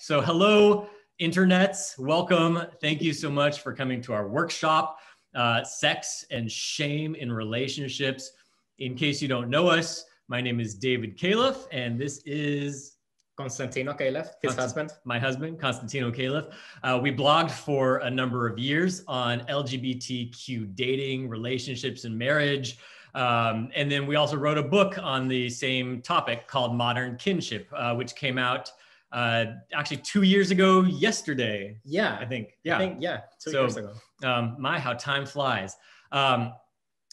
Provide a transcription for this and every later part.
So hello, internets. Welcome. Thank you so much for coming to our workshop, Sex and Shame in Relationships. In case you don't know us, my name is David Khalaf, and this is Constantino Khalaf, his husband. My husband, Constantino Khalaf. We blogged for a number of years on LGBTQ dating, relationships, and marriage. And then we also wrote a book on the same topic called Modern Kinship, which came out actually 2 years ago yesterday. Yeah, I think. 2 years ago. How time flies.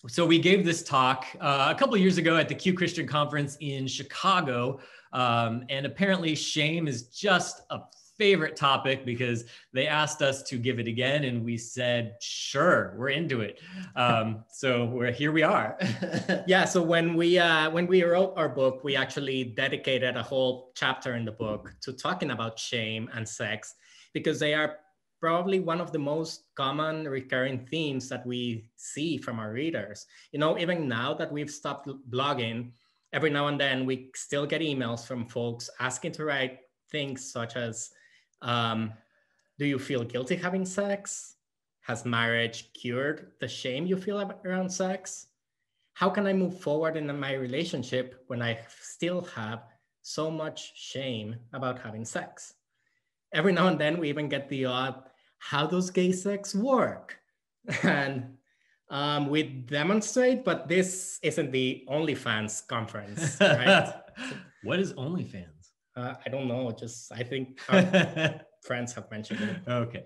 So we gave this talk a couple of years ago at the Q Christian Conference in Chicago. And apparently shame is just a favorite topic because they asked us to give it again and we said, sure, we're into it. So here we are. Yeah, so when we wrote our book, we actually dedicated a whole chapter in the book to talking about shame and sex because they are probably one of the most common recurring themes that we see from our readers. You know, even now that we've stopped blogging, every now and then we still get emails from folks asking to write things such as, do you feel guilty having sex? Has marriage cured the shame you feel around sex? How can I move forward in my relationship when I still have so much shame about having sex? Every now and then we even get the odd, how does gay sex work? And we demonstrate, but this isn't the OnlyFans conference, right? What is OnlyFans? I don't know. I think our friends have mentioned it. Okay.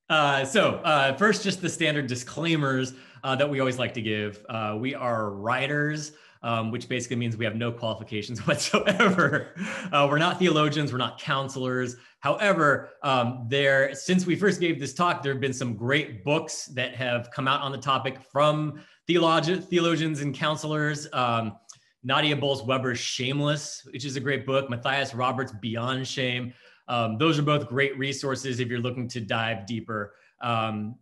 Yeah. First, just the standard disclaimers that we always like to give. We are writers, which basically means we have no qualifications whatsoever. We're not theologians, we're not counselors. However, since we first gave this talk, there have been some great books that have come out on the topic from theologians and counselors. Nadia Bolz-Weber's Shameless, which is a great book. Matthias Roberts' Beyond Shame. Those are both great resources if you're looking to dive deeper.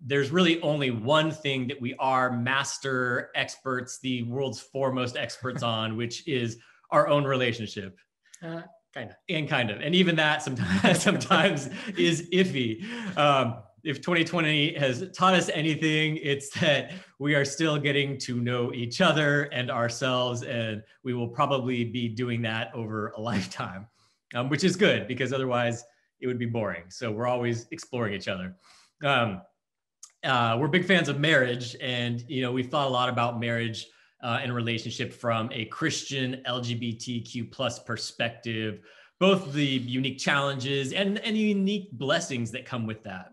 There's really only one thing that we are master experts, the world's foremost experts on, which is our own relationship. Kind of. And even that sometimes is iffy. If 2020 has taught us anything, it's that we are still getting to know each other and ourselves, and we will probably be doing that over a lifetime, which is good because otherwise it would be boring. So we're always exploring each other. We're big fans of marriage, and we've thought a lot about marriage and relationship from a Christian LGBTQ plus perspective, both the unique challenges and the unique blessings that come with that.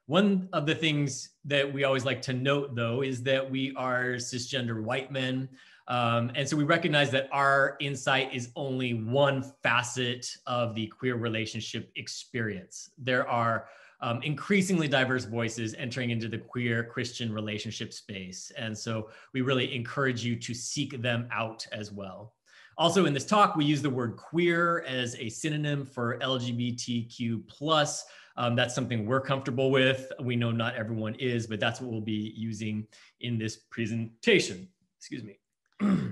One of the things that we always like to note, though, is that we are cisgender white men. And so we recognize that our insight is only one facet of the queer relationship experience. There are increasingly diverse voices entering into the queer Christian relationship space. And so we really encourage you to seek them out as well. Also in this talk, we use the word queer as a synonym for LGBTQ+. That's something we're comfortable with. We know not everyone is, but that's what we'll be using in this presentation. Excuse me.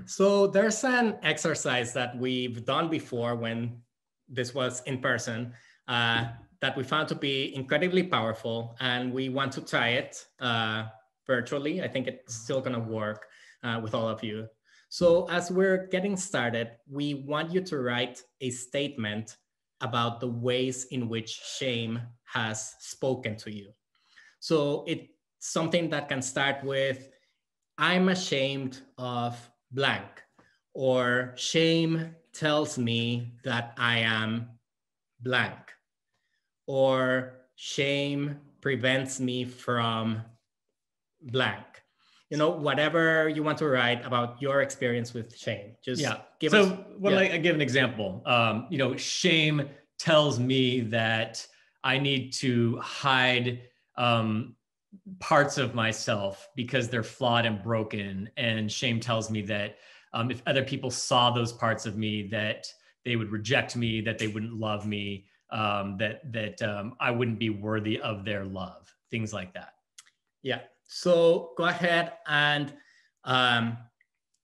So there's an exercise that we've done before when this was in person that we found to be incredibly powerful, and we want to try it virtually. I think it's still gonna work with all of you. So as we're getting started, we want you to write a statement about the ways in which shame has spoken to you. So it's something that can start with, I'm ashamed of blank, or shame tells me that I am blank, or shame prevents me from blank. Whatever you want to write about your experience with shame. Just give us. I give an example? Shame tells me that I need to hide parts of myself because they're flawed and broken. And shame tells me that if other people saw those parts of me, that they would reject me, that they wouldn't love me, that I wouldn't be worthy of their love, things like that. Yeah. So go ahead and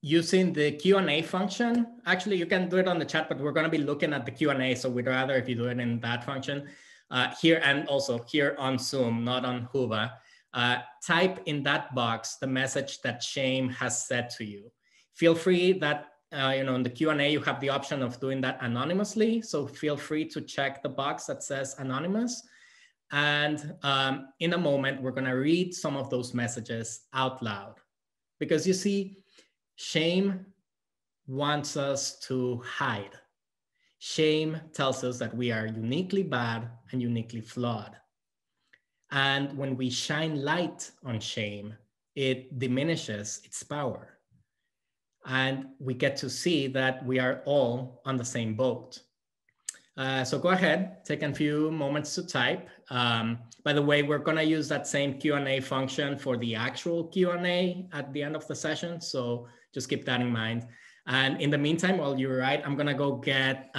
using the Q&A function. Actually, you can do it on the chat, but we're going to be looking at the Q&A. So we'd rather if you do it in that function here, and also here on Zoom, not on Huba. Type in that box the message that shame has said to you. Feel free that, in the Q&A, you have the option of doing that anonymously. So feel free to check the box that says anonymous. And in a moment, we're going to read some of those messages out loud. Because you see, shame wants us to hide. Shame tells us that we are uniquely bad and uniquely flawed. And when we shine light on shame, it diminishes its power. And we get to see that we are all on the same boat. So go ahead, take a few moments to type. By the way, we're gonna use that same Q&A function for the actual Q&A at the end of the session. So just keep that in mind. And in the meantime, while you're right, I'm gonna go get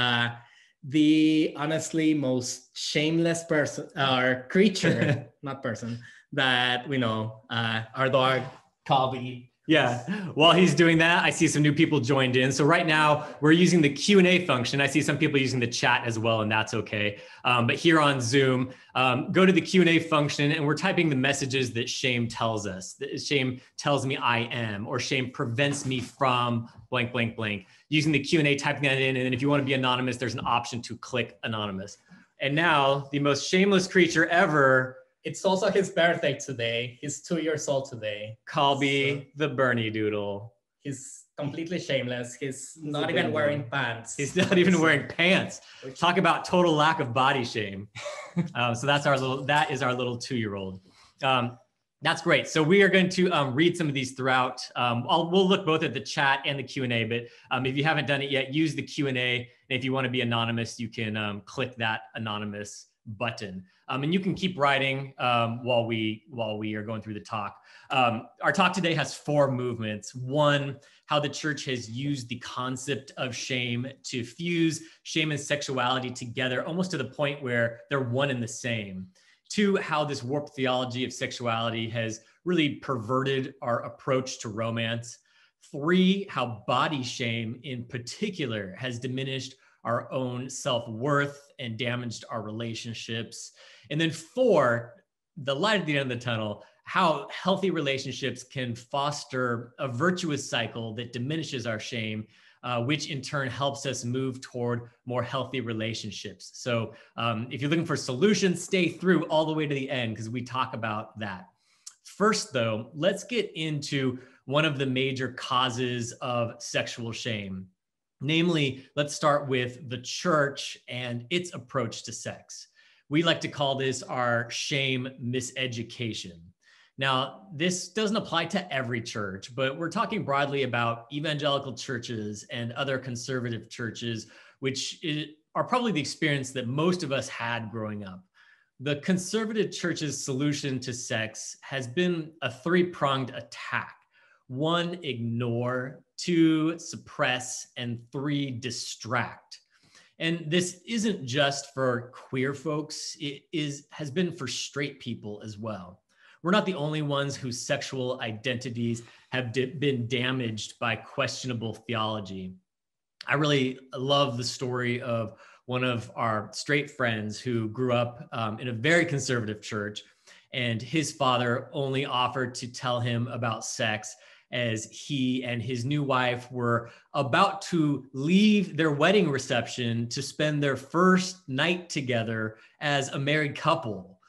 the honestly most shameless person or creature, not person, that we know, our dog, Colby. Yeah, while he's doing that, I see some new people joined in. So right now we're using the Q&A function. I see some people using the chat as well, and that's okay. But here on Zoom, go to the Q&A function and we're typing the messages that shame tells us. That shame tells me I am, or shame prevents me from blank, blank, blank. Using the Q&A, typing that in, and then if you want to be anonymous, there's an option to click anonymous. And now the most shameless creature ever. It's also his birthday today. He's 2 years old today. Colby, the Bernie Doodle. He's completely shameless. He's not even wearing pants. He's not even wearing pants. Talk about total lack of body shame. So that is our little 2-year-old. That's great. So we are going to read some of these throughout. We'll look both at the chat and the Q&A, but if you haven't done it yet, use the Q&A. And if you want to be anonymous, you can click that anonymous button. And you can keep writing while we are going through the talk. Our talk today has 4 movements. 1, how the church has used the concept of shame to fuse shame and sexuality together, almost to the point where they're one and the same. 2, how this warped theology of sexuality has really perverted our approach to romance. 3, how body shame in particular has diminished our own self-worth and damaged our relationships. And then 4, the light at the end of the tunnel, how healthy relationships can foster a virtuous cycle that diminishes our shame, which in turn helps us move toward more healthy relationships. So if you're looking for solutions, stay through all the way to the end because we talk about that. First though, let's get into one of the major causes of sexual shame. Namely, let's start with the church and its approach to sex. We like to call this our shame miseducation. Now, this doesn't apply to every church, but we're talking broadly about evangelical churches and other conservative churches, which are probably the experience that most of us had growing up. The conservative church's solution to sex has been a 3-pronged attack. 1, ignore. 2, suppress. And 3, distract. And this isn't just for queer folks, it has been for straight people as well. We're not the only ones whose sexual identities have been damaged by questionable theology. I really love the story of one of our straight friends who grew up in a very conservative church, and his father only offered to tell him about sex as he and his new wife were about to leave their wedding reception to spend their first night together as a married couple.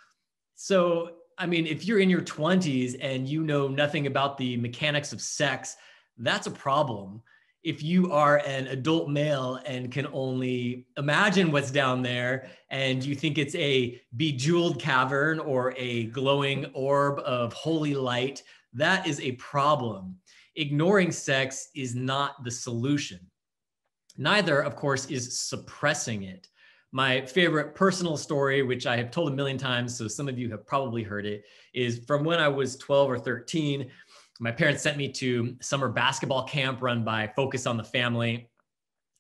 So, I mean, if you're in your 20s and you know nothing about the mechanics of sex, that's a problem. If you are an adult male and can only imagine what's down there and you think it's a bejeweled cavern or a glowing orb of holy light, that is a problem. Ignoring sex is not the solution. Neither, of course, is suppressing it. My favorite personal story, which I have told a million times, so some of you have probably heard it, is from when I was 12 or 13. My parents sent me to summer basketball camp run by Focus on the Family.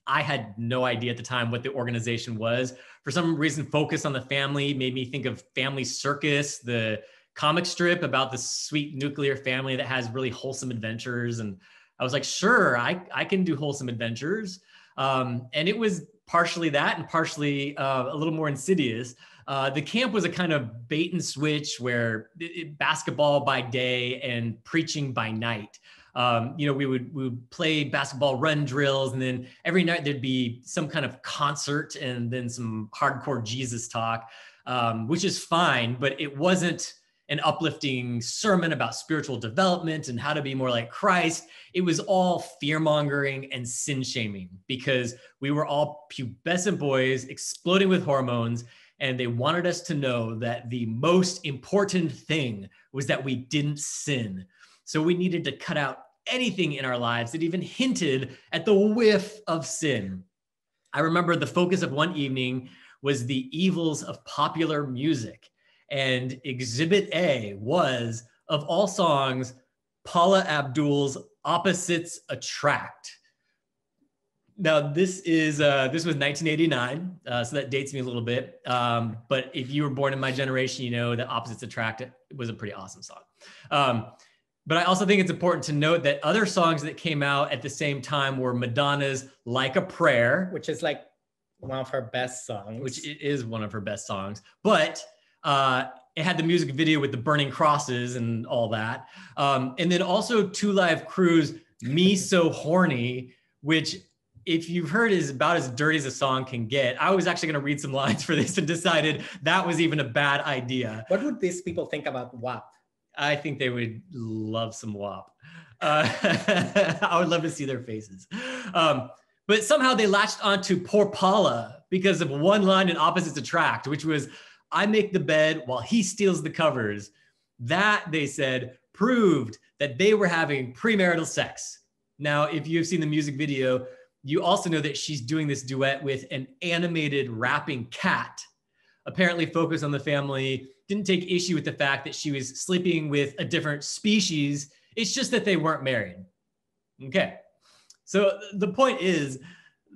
I had no idea at the time what the organization was. For some reason, Focus on the Family made me think of Family Circus, the comic strip about the sweet nuclear family that has really wholesome adventures. And I was like, sure, I can do wholesome adventures. And it was partially that and partially a little more insidious. The camp was a kind of bait and switch where basketball by day and preaching by night. We would play basketball run drills, and then every night there'd be some kind of concert and then some hardcore Jesus talk, which is fine, but it wasn't an uplifting sermon about spiritual development and how to be more like Christ. It was all fear-mongering and sin-shaming because we were all pubescent boys exploding with hormones, and they wanted us to know that the most important thing was that we didn't sin. So we needed to cut out anything in our lives that even hinted at the whiff of sin. I remember the focus of one evening was the evils of popular music. And Exhibit A was, of all songs, Paula Abdul's Opposites Attract. Now, this was 1989, so that dates me a little bit. But if you were born in my generation, you know that Opposites Attract was a pretty awesome song. But I also think it's important to note that other songs that came out at the same time were Madonna's Like a Prayer, which is like one of her best songs. Which it is one of her best songs. But it had the music video with the burning crosses and all that. And then also Two Live Crew's Me So Horny, which if you've heard is about as dirty as a song can get. I was actually going to read some lines for this and decided that was even a bad idea. What would these people think about WAP? I think they would love some WAP. I would love to see their faces. But somehow they latched onto Poor Paula because of one line in Opposites Attract, which was, I make the bed while he steals the covers. That, they said, proved that they were having premarital sex. Now, if you've seen the music video, you also know that she's doing this duet with an animated rapping cat, apparently focused on the family, didn't take issue with the fact that she was sleeping with a different species. It's just that they weren't married. Okay. So the point is,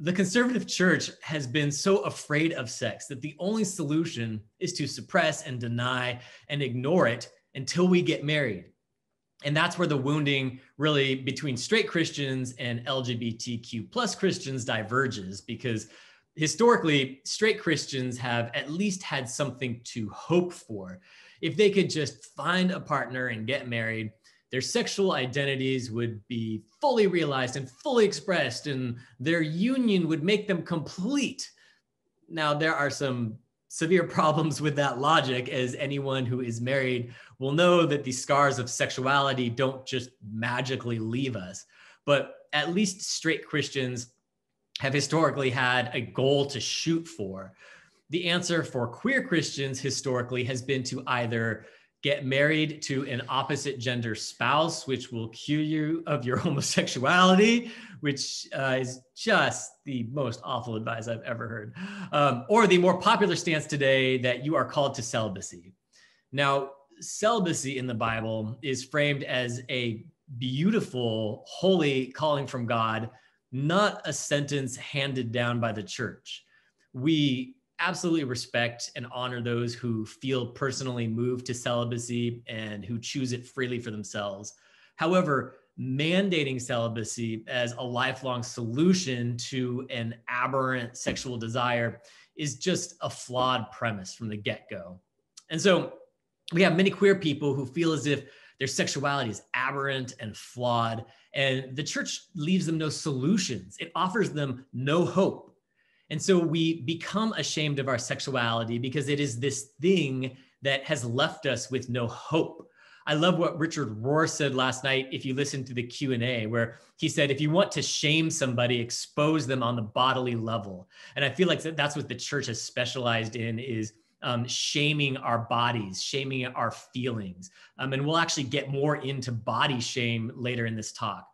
the conservative church has been so afraid of sex that the only solution is to suppress and deny and ignore it until we get married. And that's where the wounding really between straight Christians and LGBTQ plus Christians diverges, because historically, straight Christians have at least had something to hope for. If they could just find a partner and get married, their sexual identities would be fully realized and fully expressed, and their union would make them complete. Now, there are some severe problems with that logic, as anyone who is married will know that the scars of sexuality don't just magically leave us. But at least straight Christians have historically had a goal to shoot for. The answer for queer Christians historically has been to either get married to an opposite gender spouse, which will cure you of your homosexuality, which is just the most awful advice I've ever heard. Or the more popular stance today that you are called to celibacy. Now, celibacy in the Bible is framed as a beautiful, holy calling from God, not a sentence handed down by the church. We absolutely respect and honor those who feel personally moved to celibacy and who choose it freely for themselves. However, mandating celibacy as a lifelong solution to an aberrant sexual desire is just a flawed premise from the get-go. And so we have many queer people who feel as if their sexuality is aberrant and flawed, and the church leaves them no solutions. It offers them no hope. And so we become ashamed of our sexuality because it is this thing that has left us with no hope. I love what Richard Rohr said last night, if you listen to the Q&A, where he said, if you want to shame somebody, expose them on the bodily level. And I feel like that's what the church has specialized in, is shaming our bodies, shaming our feelings. And we'll actually get more into body shame later in this talk.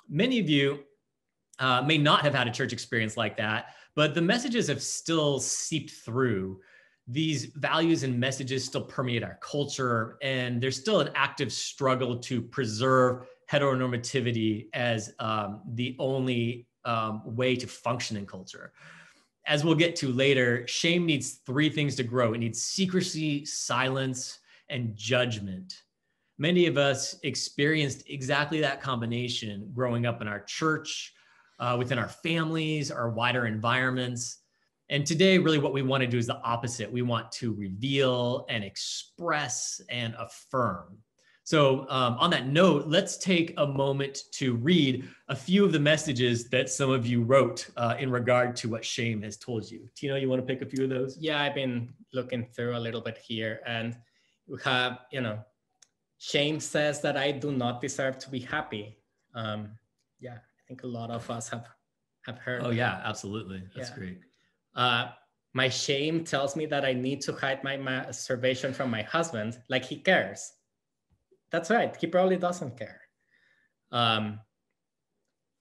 Many of you may not have had a church experience like that, but the messages have still seeped through. These values and messages still permeate our culture, and there's still an active struggle to preserve heteronormativity as the only way to function in culture. As we'll get to later, shame needs three things to grow. It needs secrecy, silence, and judgment. many of us experienced exactly that combination growing up in our church, within our families, our wider environments. And today, really what we want to do is the opposite. We want to reveal and express and affirm. So on that note, let's take a moment to read a few of the messages that some of you wrote in regard to what shame has told you. Tino, you want to pick a few of those? Yeah, I've been looking through a little bit here, and we have, shame says that I do not deserve to be happy. Yeah, I think a lot of us have heard. Oh, yeah, absolutely. That's great. My shame tells me that I need to hide my masturbation from my husband, like he cares. That's right. He probably doesn't care.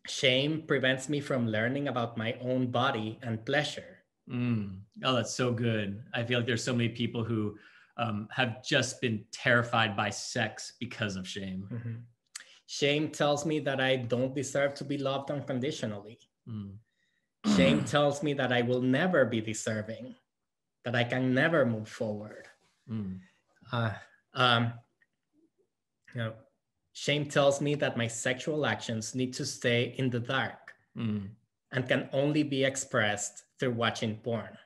Shame prevents me from learning about my own body and pleasure. Oh, that's so good. I feel like there's so many people who have just been terrified by sex because of shame. Mm-hmm. Shame tells me that I don't deserve to be loved unconditionally. Shame tells me that I will never be deserving, that I can never move forward. Shame tells me that my sexual actions need to stay in the dark and can only be expressed through watching porn.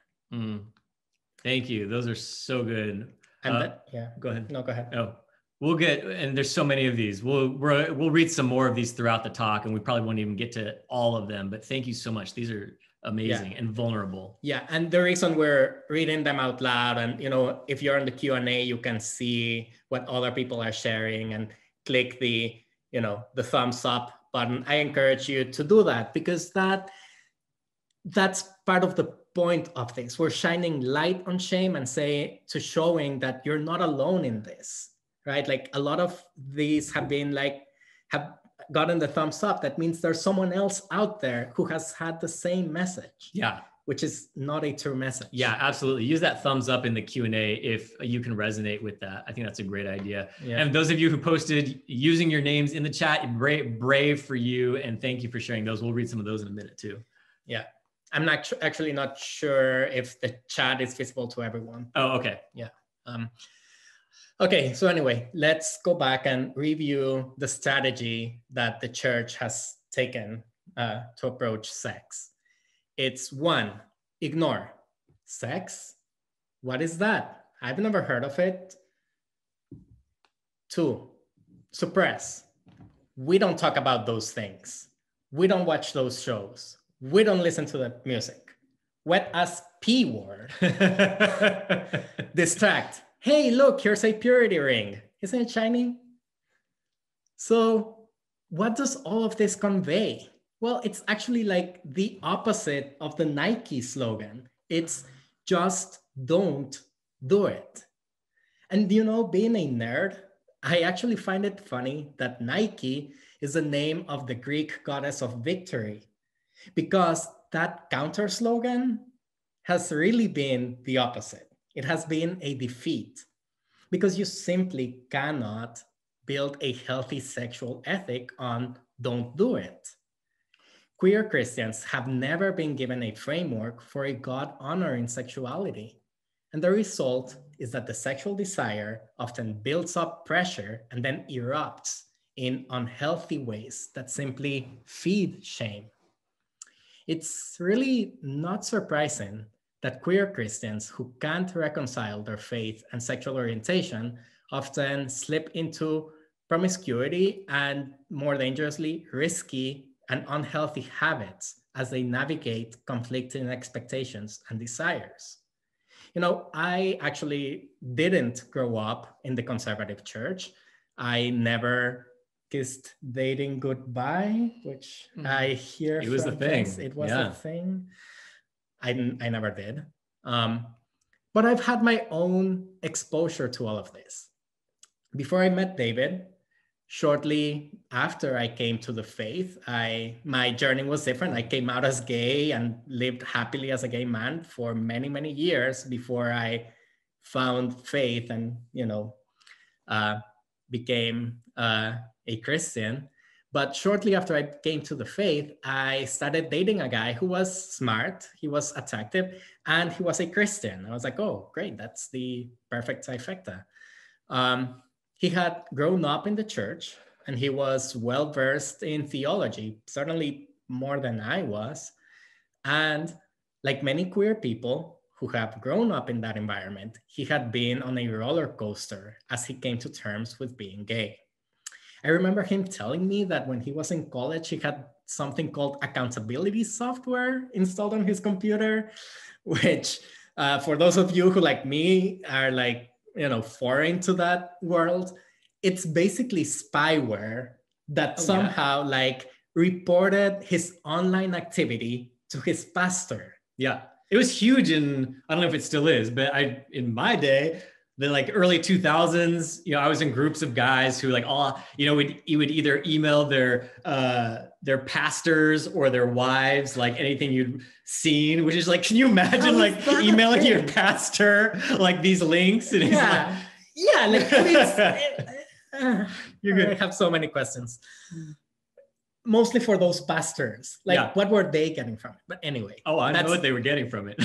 Thank you. Those are so good. And go ahead. No, go ahead. Oh, we'll get, and there's so many of these. We'll read some more of these throughout the talk, and we probably won't even get to all of them, but thank you so much. These are amazing and vulnerable. Yeah, and the reason we're reading them out loud, and if you're in the Q&A, you can see what other people are sharing and click the thumbs up button. I encourage you to do that, because that's part of the point of this. We're shining light on shame and showing that you're not alone in this, right? Like a lot of these have gotten the thumbs up. That means there's someone else out there who has had the same message. Yeah. Which is not a true message. Yeah, absolutely. Use that thumbs up in the Q&A if you can resonate with that. I think that's a great idea. Yeah. And those of you who posted using your names in the chat, brave for you. And thank you for sharing those. We'll read some of those in a minute too. Yeah. I'm actually not sure if the chat is visible to everyone. Oh, okay. Yeah. Okay, so anyway, let's go back and review the strategy that the church has taken to approach sex. It's 1, ignore. Sex? What is that? I've never heard of it. 2, suppress. We don't talk about those things. We don't watch those shows. We don't listen to the music. Wet as P word. Distract. Hey, look, here's a purity ring. Isn't it shiny? So what does all of this convey? Well, it's actually like the opposite of the Nike slogan. It's just don't do it. And being a nerd, I actually find it funny that Nike is the name of the Greek goddess of victory, because that counter slogan has really been the opposite. It has been a defeat, because you simply cannot build a healthy sexual ethic on don't do it. Queer Christians have never been given a framework for a God-honoring sexuality. And the result is that the sexual desire often builds up pressure and then erupts in unhealthy ways that simply feed shame. It's really not surprising that queer Christians who can't reconcile their faith and sexual orientation often slip into promiscuity and, more dangerously, risky and unhealthy habits as they navigate conflicting expectations and desires. I actually didn't grow up in the conservative church. I never kissed dating goodbye, which I hear it was a thing. It was a thing. I never did. But I've had my own exposure to all of this. Before I met David, shortly after I came to the faith, my journey was different. I came out as gay and lived happily as a gay man for many, many years before I found faith and, became a Christian. But shortly after I came to the faith, I started dating a guy who was smart, he was attractive, and he was a Christian. I was like, oh, great, that's the perfect trifecta. He had grown up in the church and he was well versed in theology, certainly more than I was. And like many queer people who have grown up in that environment, he had been on a roller coaster as he came to terms with being gay. I remember him telling me that when he was in college, he had something called accountability software installed on his computer, which for those of you who like me are like, foreign to that world, it's basically spyware that somehow like reported his online activity to his pastor. Yeah, it was huge, and I don't know if it still is, but in my day, the like early 2000s, I was in groups of guys who like you would either email their pastors or their wives like anything you'd seen, which is like, can you imagine like emailing your pastor like these links? And you're good. I have so many questions. Mostly for those pastors, what were they getting from it? But anyway. Oh, I know what they were getting from it.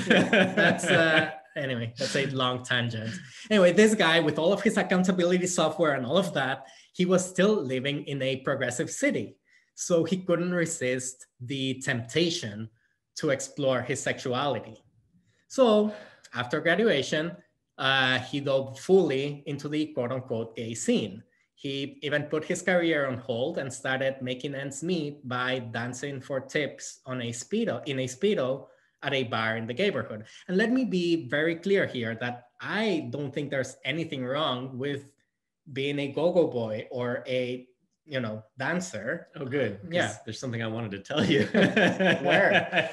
Anyway, that's a long tangent. Anyway, this guy with all of his accountability software and all of that, he was still living in a progressive city. So he couldn't resist the temptation to explore his sexuality. So after graduation, he dove fully into the quote unquote gay scene. He even put his career on hold and started making ends meet by dancing for tips in a Speedo at a bar in the neighborhood. And let me be very clear here that I don't think there's anything wrong with being a go-go boy or a, dancer. Oh, good. Yeah. There's something I wanted to tell you. Where?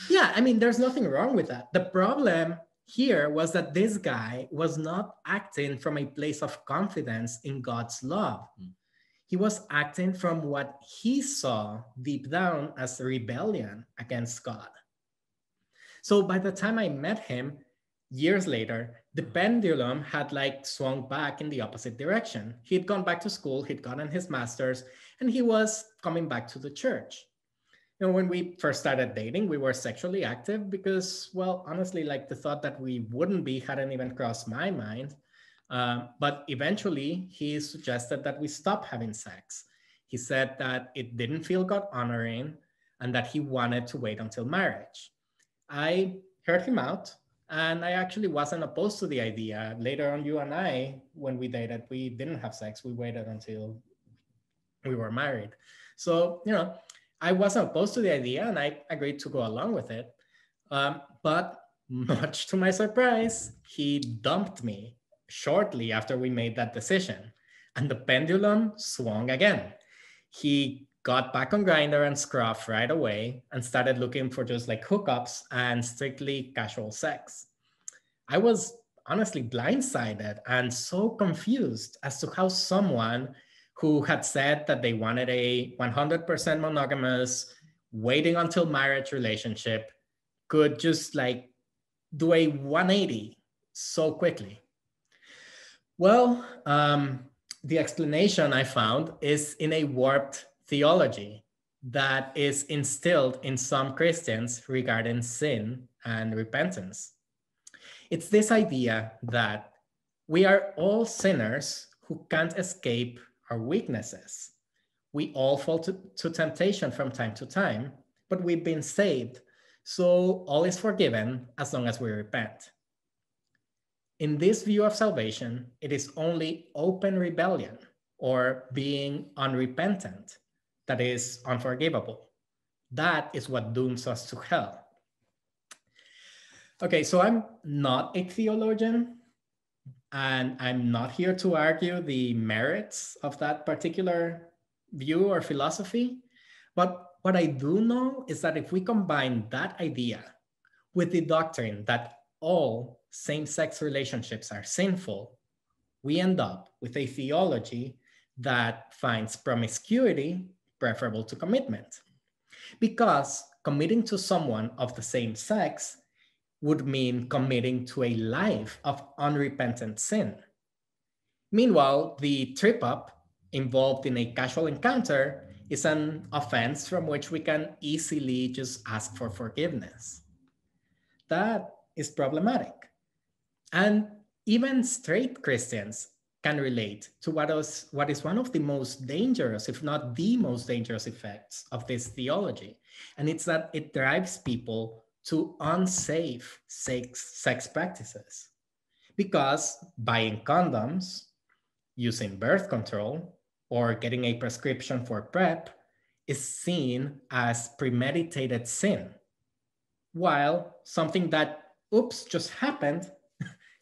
There's nothing wrong with that. The problem here was that this guy was not acting from a place of confidence in God's love. He was acting from what he saw deep down as rebellion against God. So by the time I met him, years later, the pendulum had like swung back in the opposite direction. He'd gone back to school, he'd gotten his master's, and he was coming back to the church. When we first started dating, we were sexually active because, well, honestly, like the thought that we wouldn't be hadn't even crossed my mind. But eventually, he suggested that we stop having sex. He said that it didn't feel God honoring and that he wanted to wait until marriage. I heard him out, and I actually wasn't opposed to the idea. Later on, you and I, when we dated, we didn't have sex. We waited until we were married. So, I wasn't opposed to the idea and I agreed to go along with it. But much to my surprise, he dumped me shortly after we made that decision. And the pendulum swung again. He got back on Grindr and Scruff right away and started looking for just like hookups and strictly casual sex. I was honestly blindsided and so confused as to how someone who had said that they wanted a 100% monogamous, waiting until marriage relationship could just like do a 180 so quickly. Well, the explanation I found is in a warped theology that is instilled in some Christians regarding sin and repentance. It's this idea that we are all sinners who can't escape our weaknesses. We all fall to temptation from time to time, but we've been saved. So all is forgiven as long as we repent. In this view of salvation, it is only open rebellion or being unrepentant that is unforgivable. That is what dooms us to hell. Okay, so I'm not a theologian, and I'm not here to argue the merits of that particular view or philosophy. But what I do know is that if we combine that idea with the doctrine that all same-sex relationships are sinful, we end up with a theology that finds promiscuity preferable to commitment. Because committing to someone of the same sex would mean committing to a life of unrepentant sin. Meanwhile, the trip-up involved in a casual encounter is an offense from which we can easily just ask for forgiveness. That is problematic. And even straight Christians can relate to what is one of the most dangerous, if not the most dangerous effects of this theology. And it's that it drives people to unsafe sex practices. Because buying condoms, using birth control, or getting a prescription for PrEP is seen as premeditated sin, while something that, oops, just happened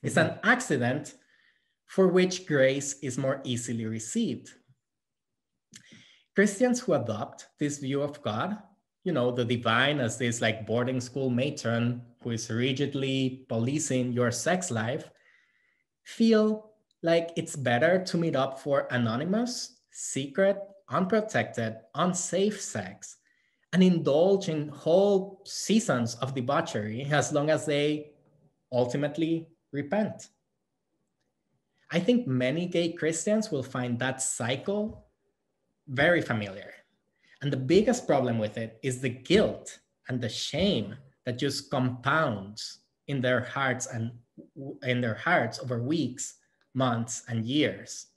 is an accident for which grace is more easily received. Christians who adopt this view of God, the divine as this like boarding school matron who is rigidly policing your sex life, feel like it's better to meet up for anonymous, secret, unprotected, unsafe sex and indulge in whole seasons of debauchery as long as they ultimately repent. I think many gay Christians will find that cycle very familiar. And the biggest problem with it is the guilt and the shame that just compounds in their hearts over weeks, months, and years.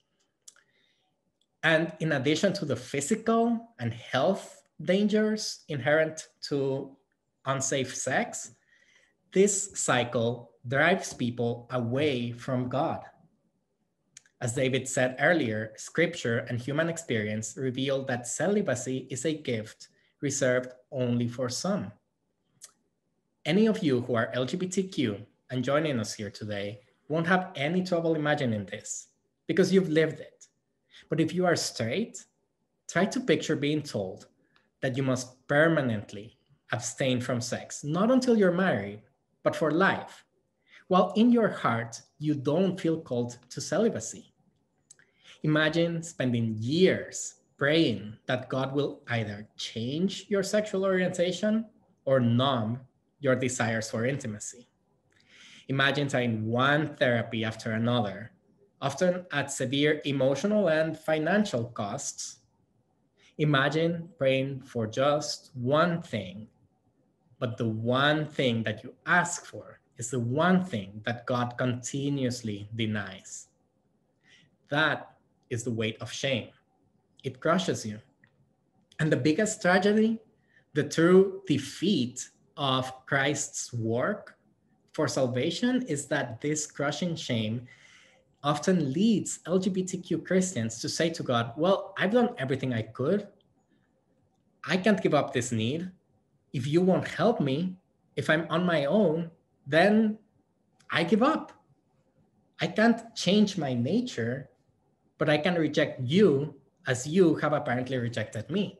And in addition to the physical and health dangers inherent to unsafe sex, this cycle drives people away from God. As David said earlier, scripture and human experience reveal that celibacy is a gift reserved only for some. Any of you who are LGBTQ and joining us here today won't have any trouble imagining this because you've lived it. But if you are straight, try to picture being told that you must permanently abstain from sex, not until you're married, but for life, while in your heart, you don't feel called to celibacy. Imagine spending years praying that God will either change your sexual orientation or numb your desires for intimacy. Imagine trying one therapy after another, often at severe emotional and financial costs. Imagine praying for just one thing, but the one thing that you ask for is the one thing that God continuously denies. That is the weight of shame. It crushes you. And the biggest tragedy, the true defeat of Christ's work for salvation, is that this crushing shame often leads LGBTQ Christians to say to God, well, I've done everything I could. I can't give up this need. If you won't help me, if I'm on my own, then I give up. I can't change my nature, but I can reject you as you have apparently rejected me.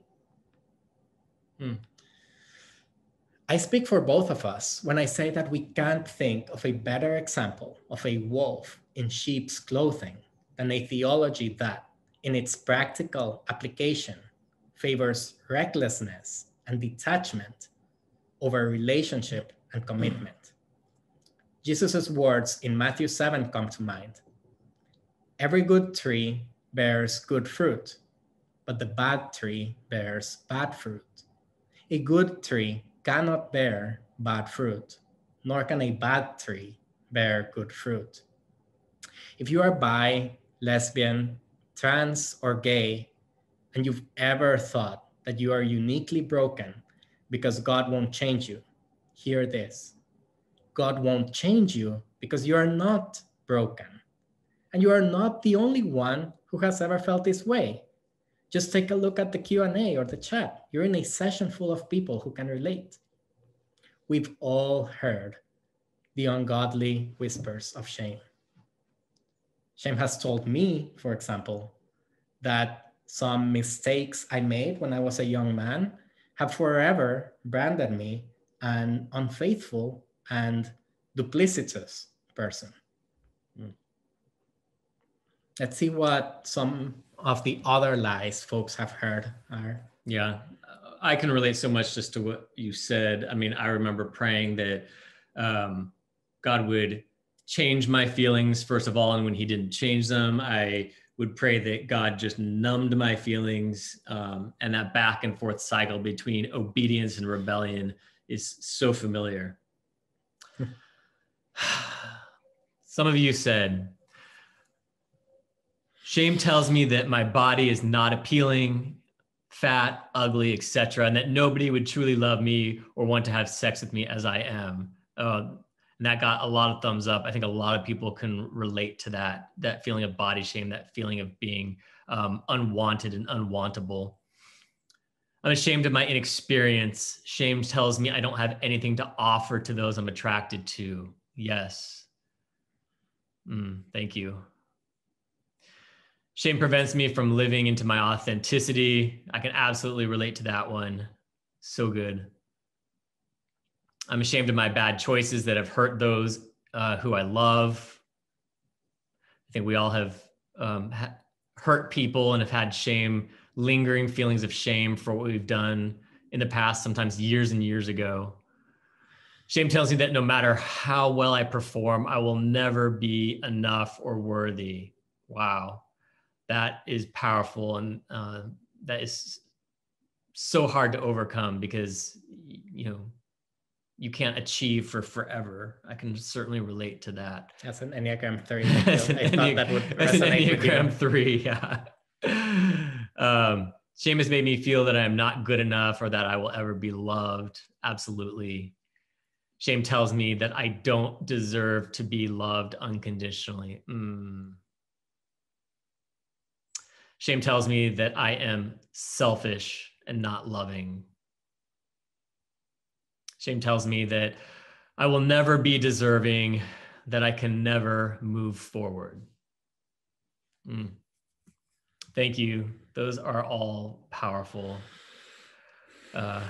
I speak for both of us when I say that we can't think of a better example of a wolf in sheep's clothing than a theology that, in its practical application, favors recklessness and detachment over relationship and commitment. Jesus' words in Matthew 7 come to mind. Every good tree bears good fruit, but the bad tree bears bad fruit. A good tree cannot bear bad fruit, nor can a bad tree bear good fruit. If you are bi, lesbian, trans, or gay, and you've ever thought that you are uniquely broken because God won't change you, hear this. God won't change you because you are not broken. And you are not the only one who has ever felt this way. Just take a look at the Q&A or the chat. You're in a session full of people who can relate. We've all heard the ungodly whispers of shame. Shame has told me, for example, that some mistakes I made when I was a young man have forever branded me an unfaithful and duplicitous person. Let's see what some of the other lies folks have heard are. Yeah, I can relate so much just to what you said. I mean, I remember praying that God would change my feelings, first of all, and when he didn't change them, I would pray that God just numbed my feelings, and that back and forth cycle between obedience and rebellion is so familiar. Some of you said, Shame tells me that my body is not appealing, fat, ugly, etc., and that nobody would truly love me or want to have sex with me as I am. And that got a lot of thumbs up. I think a lot of people can relate to that feeling of body shame, that feeling of being unwanted and unwantable. I'm ashamed of my inexperience. Shame tells me I don't have anything to offer to those I'm attracted to. Yes. Thank you. Shame prevents me from living into my authenticity. I can absolutely relate to that one. So good. I'm ashamed of my bad choices that have hurt those who I love. I think we all have hurt people and have had shame, lingering feelings of shame for what we've done in the past, sometimes years and years ago. Shame tells me that no matter how well I perform, I will never be enough or worthy. Wow. That is powerful. And that is so hard to overcome because, you can't achieve for forever. I can certainly relate to that. That's an Enneagram 3. I thought that would resonate with you. Enneagram 3, yeah. Shame has made me feel that I am not good enough or that I will ever be loved. Absolutely. Shame tells me that I don't deserve to be loved unconditionally. Shame tells me that I am selfish and not loving. Shame tells me that I will never be deserving, that I can never move forward. Thank you. Those are all powerful. And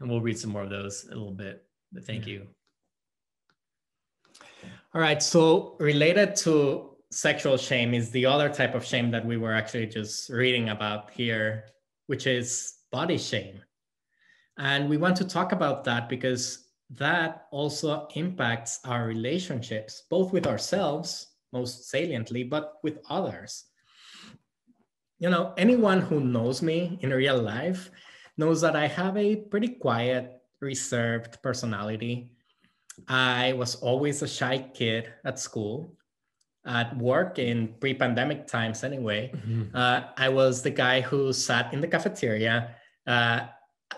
we'll read some more of those in a little bit, but thank you. All right. So related to sexual shame is the other type of shame that we were actually just reading about here, which is body shame. And we want to talk about that because that also impacts our relationships, both with ourselves, most saliently, but with others. Anyone who knows me in real life knows that I have a pretty quiet, reserved personality. I was always a shy kid at school. At work in pre-pandemic times anyway, I was the guy who sat in the cafeteria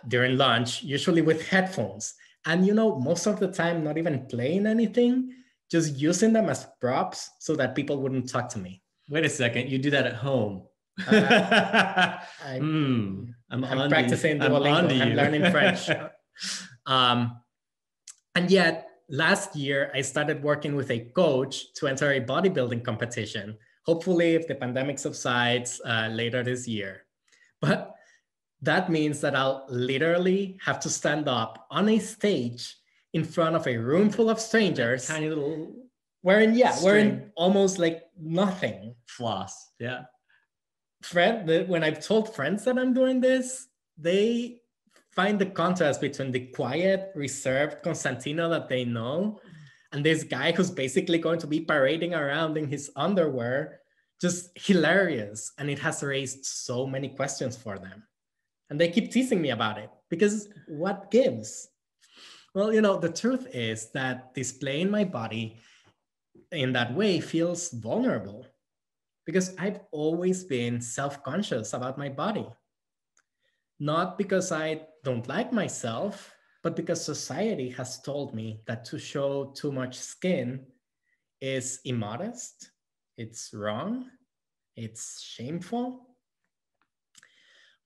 during lunch, usually with headphones. And, most of the time, not even playing anything, just using them as props so that people wouldn't talk to me. Wait a second. You do that at home. I'm practicing Duolingo. I'm learning French. And yet, last year, I started working with a coach to enter a bodybuilding competition, hopefully if the pandemic subsides later this year. But that means that I'll literally have to stand up on a stage in front of a room full of strangers. Tiny little wearing almost like nothing. Floss, yeah. When I've told friends that I'm doing this, they find the contrast between the quiet, reserved Constantino that they know and this guy who's basically going to be parading around in his underwear, just hilarious. And it has raised so many questions for them. And they keep teasing me about it because what gives? Well, the truth is that displaying my body in that way feels vulnerable because I've always been self-conscious about my body. Not because I don't like myself, but because society has told me that to show too much skin is immodest, it's wrong, it's shameful.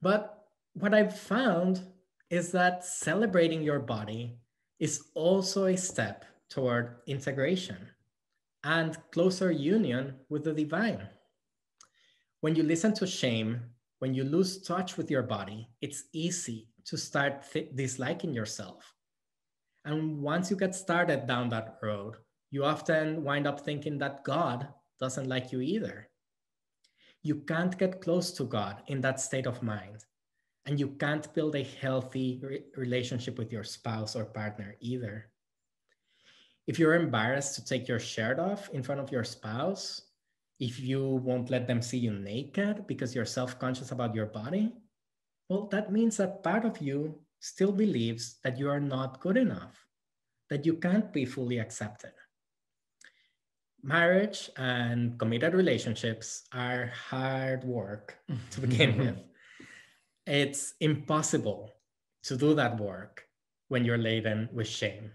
But what I've found is that celebrating your body is also a step toward integration and closer union with the divine. When you listen to shame, when you lose touch with your body, it's easy to start disliking yourself. And once you get started down that road, you often wind up thinking that God doesn't like you either. You can't get close to God in that state of mind. And you can't build a healthy relationship with your spouse or partner either. If you're embarrassed to take your shirt off in front of your spouse, if you won't let them see you naked because you're self-conscious about your body, well, that means that part of you still believes that you are not good enough, that you can't be fully accepted. Marriage and committed relationships are hard work to begin with. It's impossible to do that work when you're laden with shame.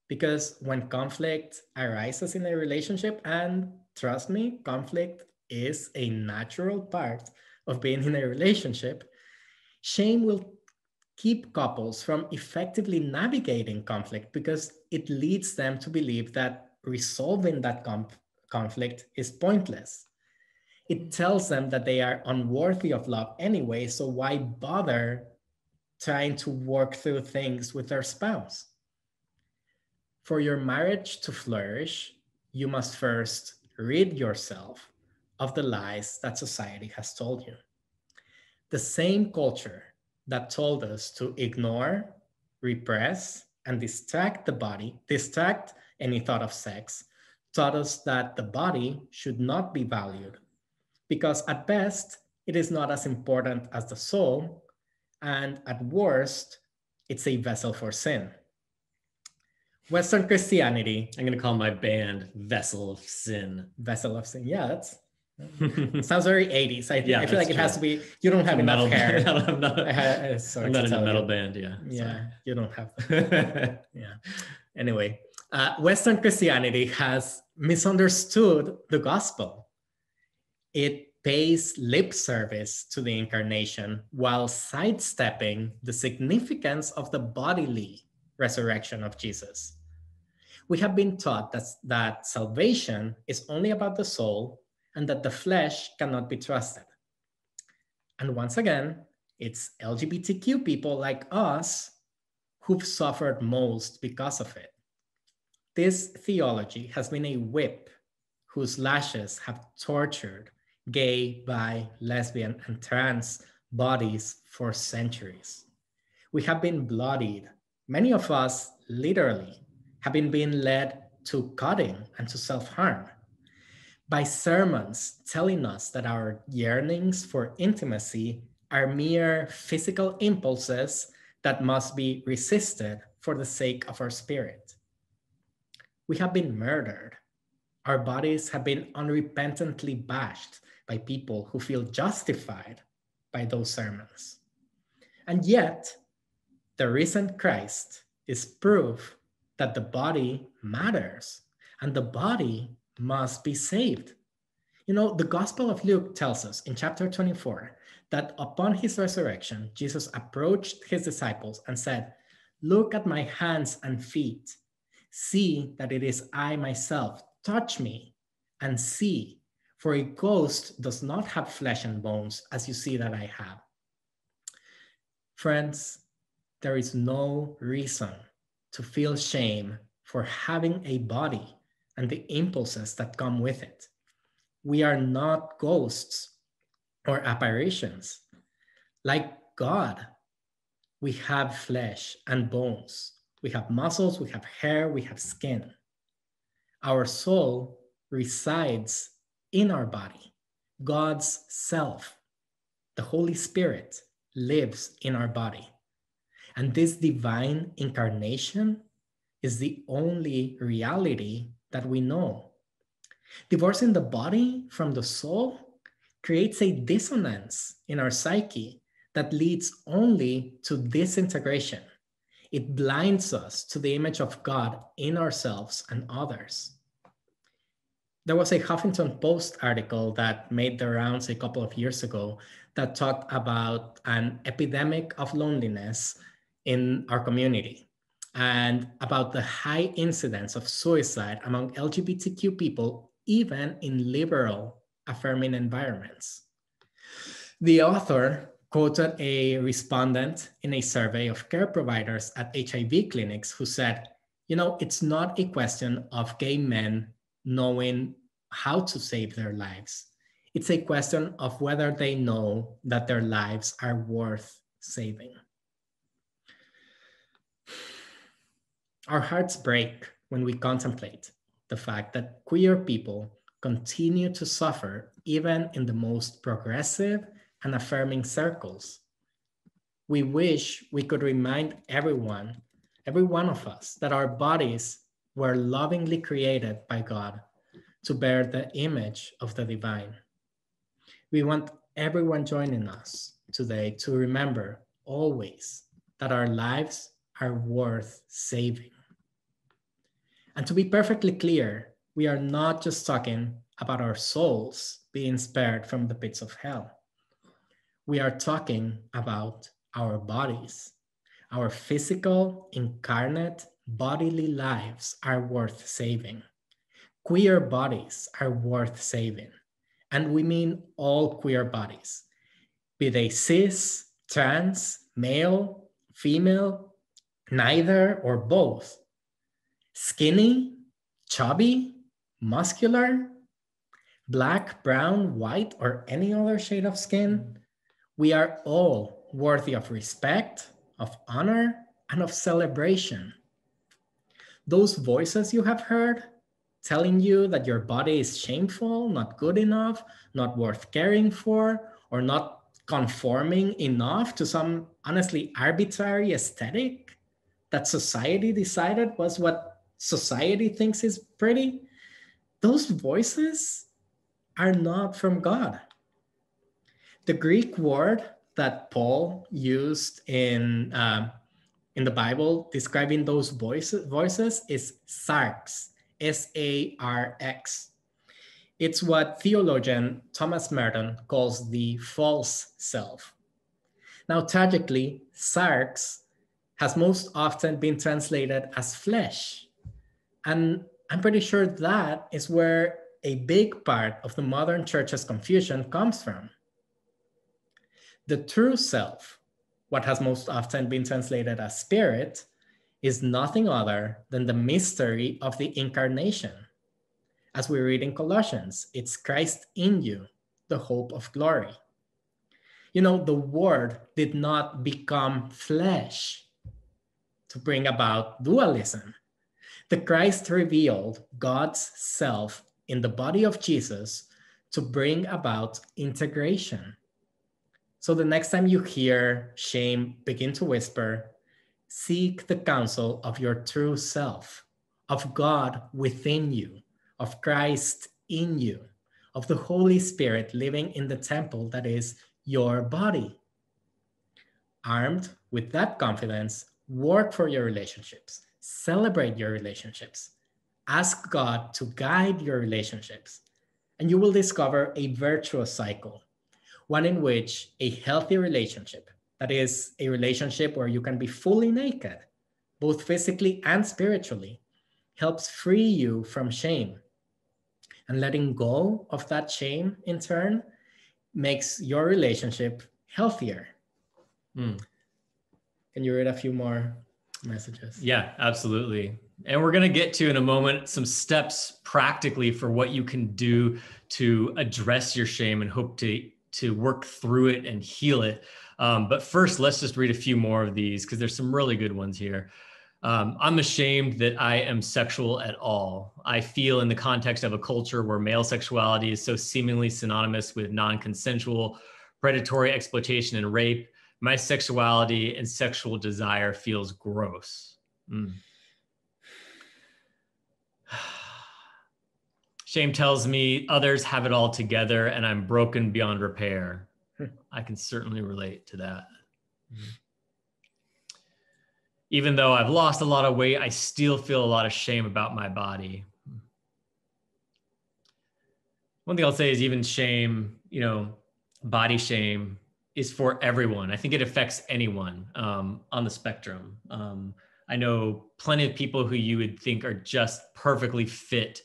Because when conflict arises in a relationship, and trust me, conflict is a natural part of being in a relationship, shame will keep couples from effectively navigating conflict because it leads them to believe that resolving that conflict is pointless. It tells them that they are unworthy of love anyway, so why bother trying to work through things with their spouse? For your marriage to flourish, you must first rid yourself of the lies that society has told you. The same culture that told us to ignore, repress, and distract any thought of sex, taught us that the body should not be valued because at best, it is not as important as the soul, and at worst, it's a vessel for sin. Western Christianity. I'm going to call my band Vessel of Sin. Vessel of Sin. Yeah, that's sounds very 80s. I feel like it true. has to be. You don't have enough hair. I'm not in a metal band. Yeah. Yeah, you don't have. Yeah. Anyway, Western Christianity has misunderstood the gospel. It pays lip service to the incarnation while sidestepping the significance of the bodily resurrection of Jesus. We have been taught that salvation is only about the soul and that the flesh cannot be trusted. And once again, it's LGBTQ people like us who've suffered most because of it. This theology has been a whip whose lashes have tortured gay, bi, lesbian, and trans bodies for centuries. We have been bloodied. Many of us literally have been being led to cutting and to self-harm by sermons telling us that our yearnings for intimacy are mere physical impulses that must be resisted for the sake of our spirit. We have been murdered. Our bodies have been unrepentantly bashed by people who feel justified by those sermons. And yet, the risen Christ is proof that the body matters and the body must be saved. You know, the Gospel of Luke tells us in chapter 24 that upon his resurrection, Jesus approached his disciples and said, "Look at my hands and feet. See that it is I myself. Touch me and see, for a ghost does not have flesh and bones as you see that I have." Friends, there is no reason to feel shame for having a body and the impulses that come with it. We are not ghosts or apparitions. Like God, we have flesh and bones. We have muscles, we have hair, we have skin. Our soul resides in our body. God's self, the Holy Spirit, lives in our body. And this divine incarnation is the only reality that we know. Divorcing the body from the soul creates a dissonance in our psyche that leads only to disintegration. It blinds us to the image of God in ourselves and others. There was a Huffington Post article that made the rounds a couple of years ago that talked about an epidemic of loneliness in our community and about the high incidence of suicide among LGBTQ people, even in liberal affirming environments. The author quoted a respondent in a survey of care providers at HIV clinics who said, "You know, it's not a question of gay men knowing how to save their lives. It's a question of whether they know that their lives are worth saving." Our hearts break when we contemplate the fact that queer people continue to suffer even in the most progressive and affirming circles. We wish we could remind every one of us, that our bodies were lovingly created by God to bear the image of the divine. We want everyone joining us today to remember always that our lives are worth saving. And to be perfectly clear, we are not just talking about our souls being spared from the pits of hell. We are talking about our bodies. Our physical, incarnate, bodily lives are worth saving. Queer bodies are worth saving. And we mean all queer bodies, be they cis, trans, male, female, neither or both, skinny, chubby, muscular, black, brown, white, or any other shade of skin. We are all worthy of respect, of honor, and of celebration. Those voices you have heard telling you that your body is shameful, not good enough, not worth caring for, or not conforming enough to some honestly arbitrary aesthetic that society decided was what society thinks is pretty, those voices are not from God. The Greek word that Paul used in the Bible describing those voices is sarx, S-A-R-X. It's what theologian Thomas Merton calls the false self. Now, tragically, sarx has most often been translated as flesh. And I'm pretty sure that is where a big part of the modern church's confusion comes from. The true self, what has most often been translated as spirit, is nothing other than the mystery of the incarnation. As we read in Colossians, it's Christ in you, the hope of glory. You know, the Word did not become flesh to bring about dualism. The Christ revealed God's self in the body of Jesus to bring about integration. So the next time you hear shame begin to whisper, seek the counsel of your true self, of God within you, of Christ in you, of the Holy Spirit living in the temple that is your body. Armed with that confidence, work for your relationships, celebrate your relationships, ask God to guide your relationships, and you will discover a virtuous cycle, one in which a healthy relationship, that is a relationship where you can be fully naked, both physically and spiritually, helps free you from shame. And letting go of that shame, in turn, makes your relationship healthier. Can you read a few more messages? Yeah, absolutely. And we're going to get to in a moment some steps practically for what you can do to address your shame and hope to work through it and heal it. But first, let's just read a few more of these because there's some really good ones here. I'm ashamed that I am sexual at all. I feel in the context of a culture where male sexuality is so seemingly synonymous with non-consensual, predatory exploitation and rape, my sexuality and sexual desire feels gross. Shame tells me others have it all together and I'm broken beyond repair. I can certainly relate to that. Even though I've lost a lot of weight, I still feel a lot of shame about my body. One thing I'll say is even shame, body shame is for everyone. I think it affects anyone on the spectrum. I know plenty of people who you would think are just perfectly fit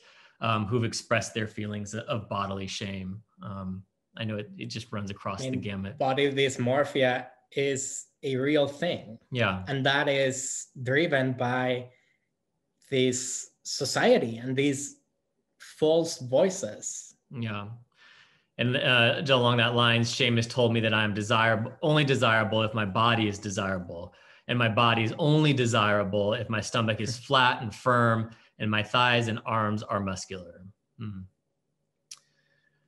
who've expressed their feelings of bodily shame. I know it just runs across the gamut. Body dysmorphia is a real thing. Yeah. And that is driven by this society and these false voices. Yeah. And along that line, shame has told me that I'm only desirable if my body is desirable. And my body is only desirable if my stomach is flat and firm and my thighs and arms are muscular.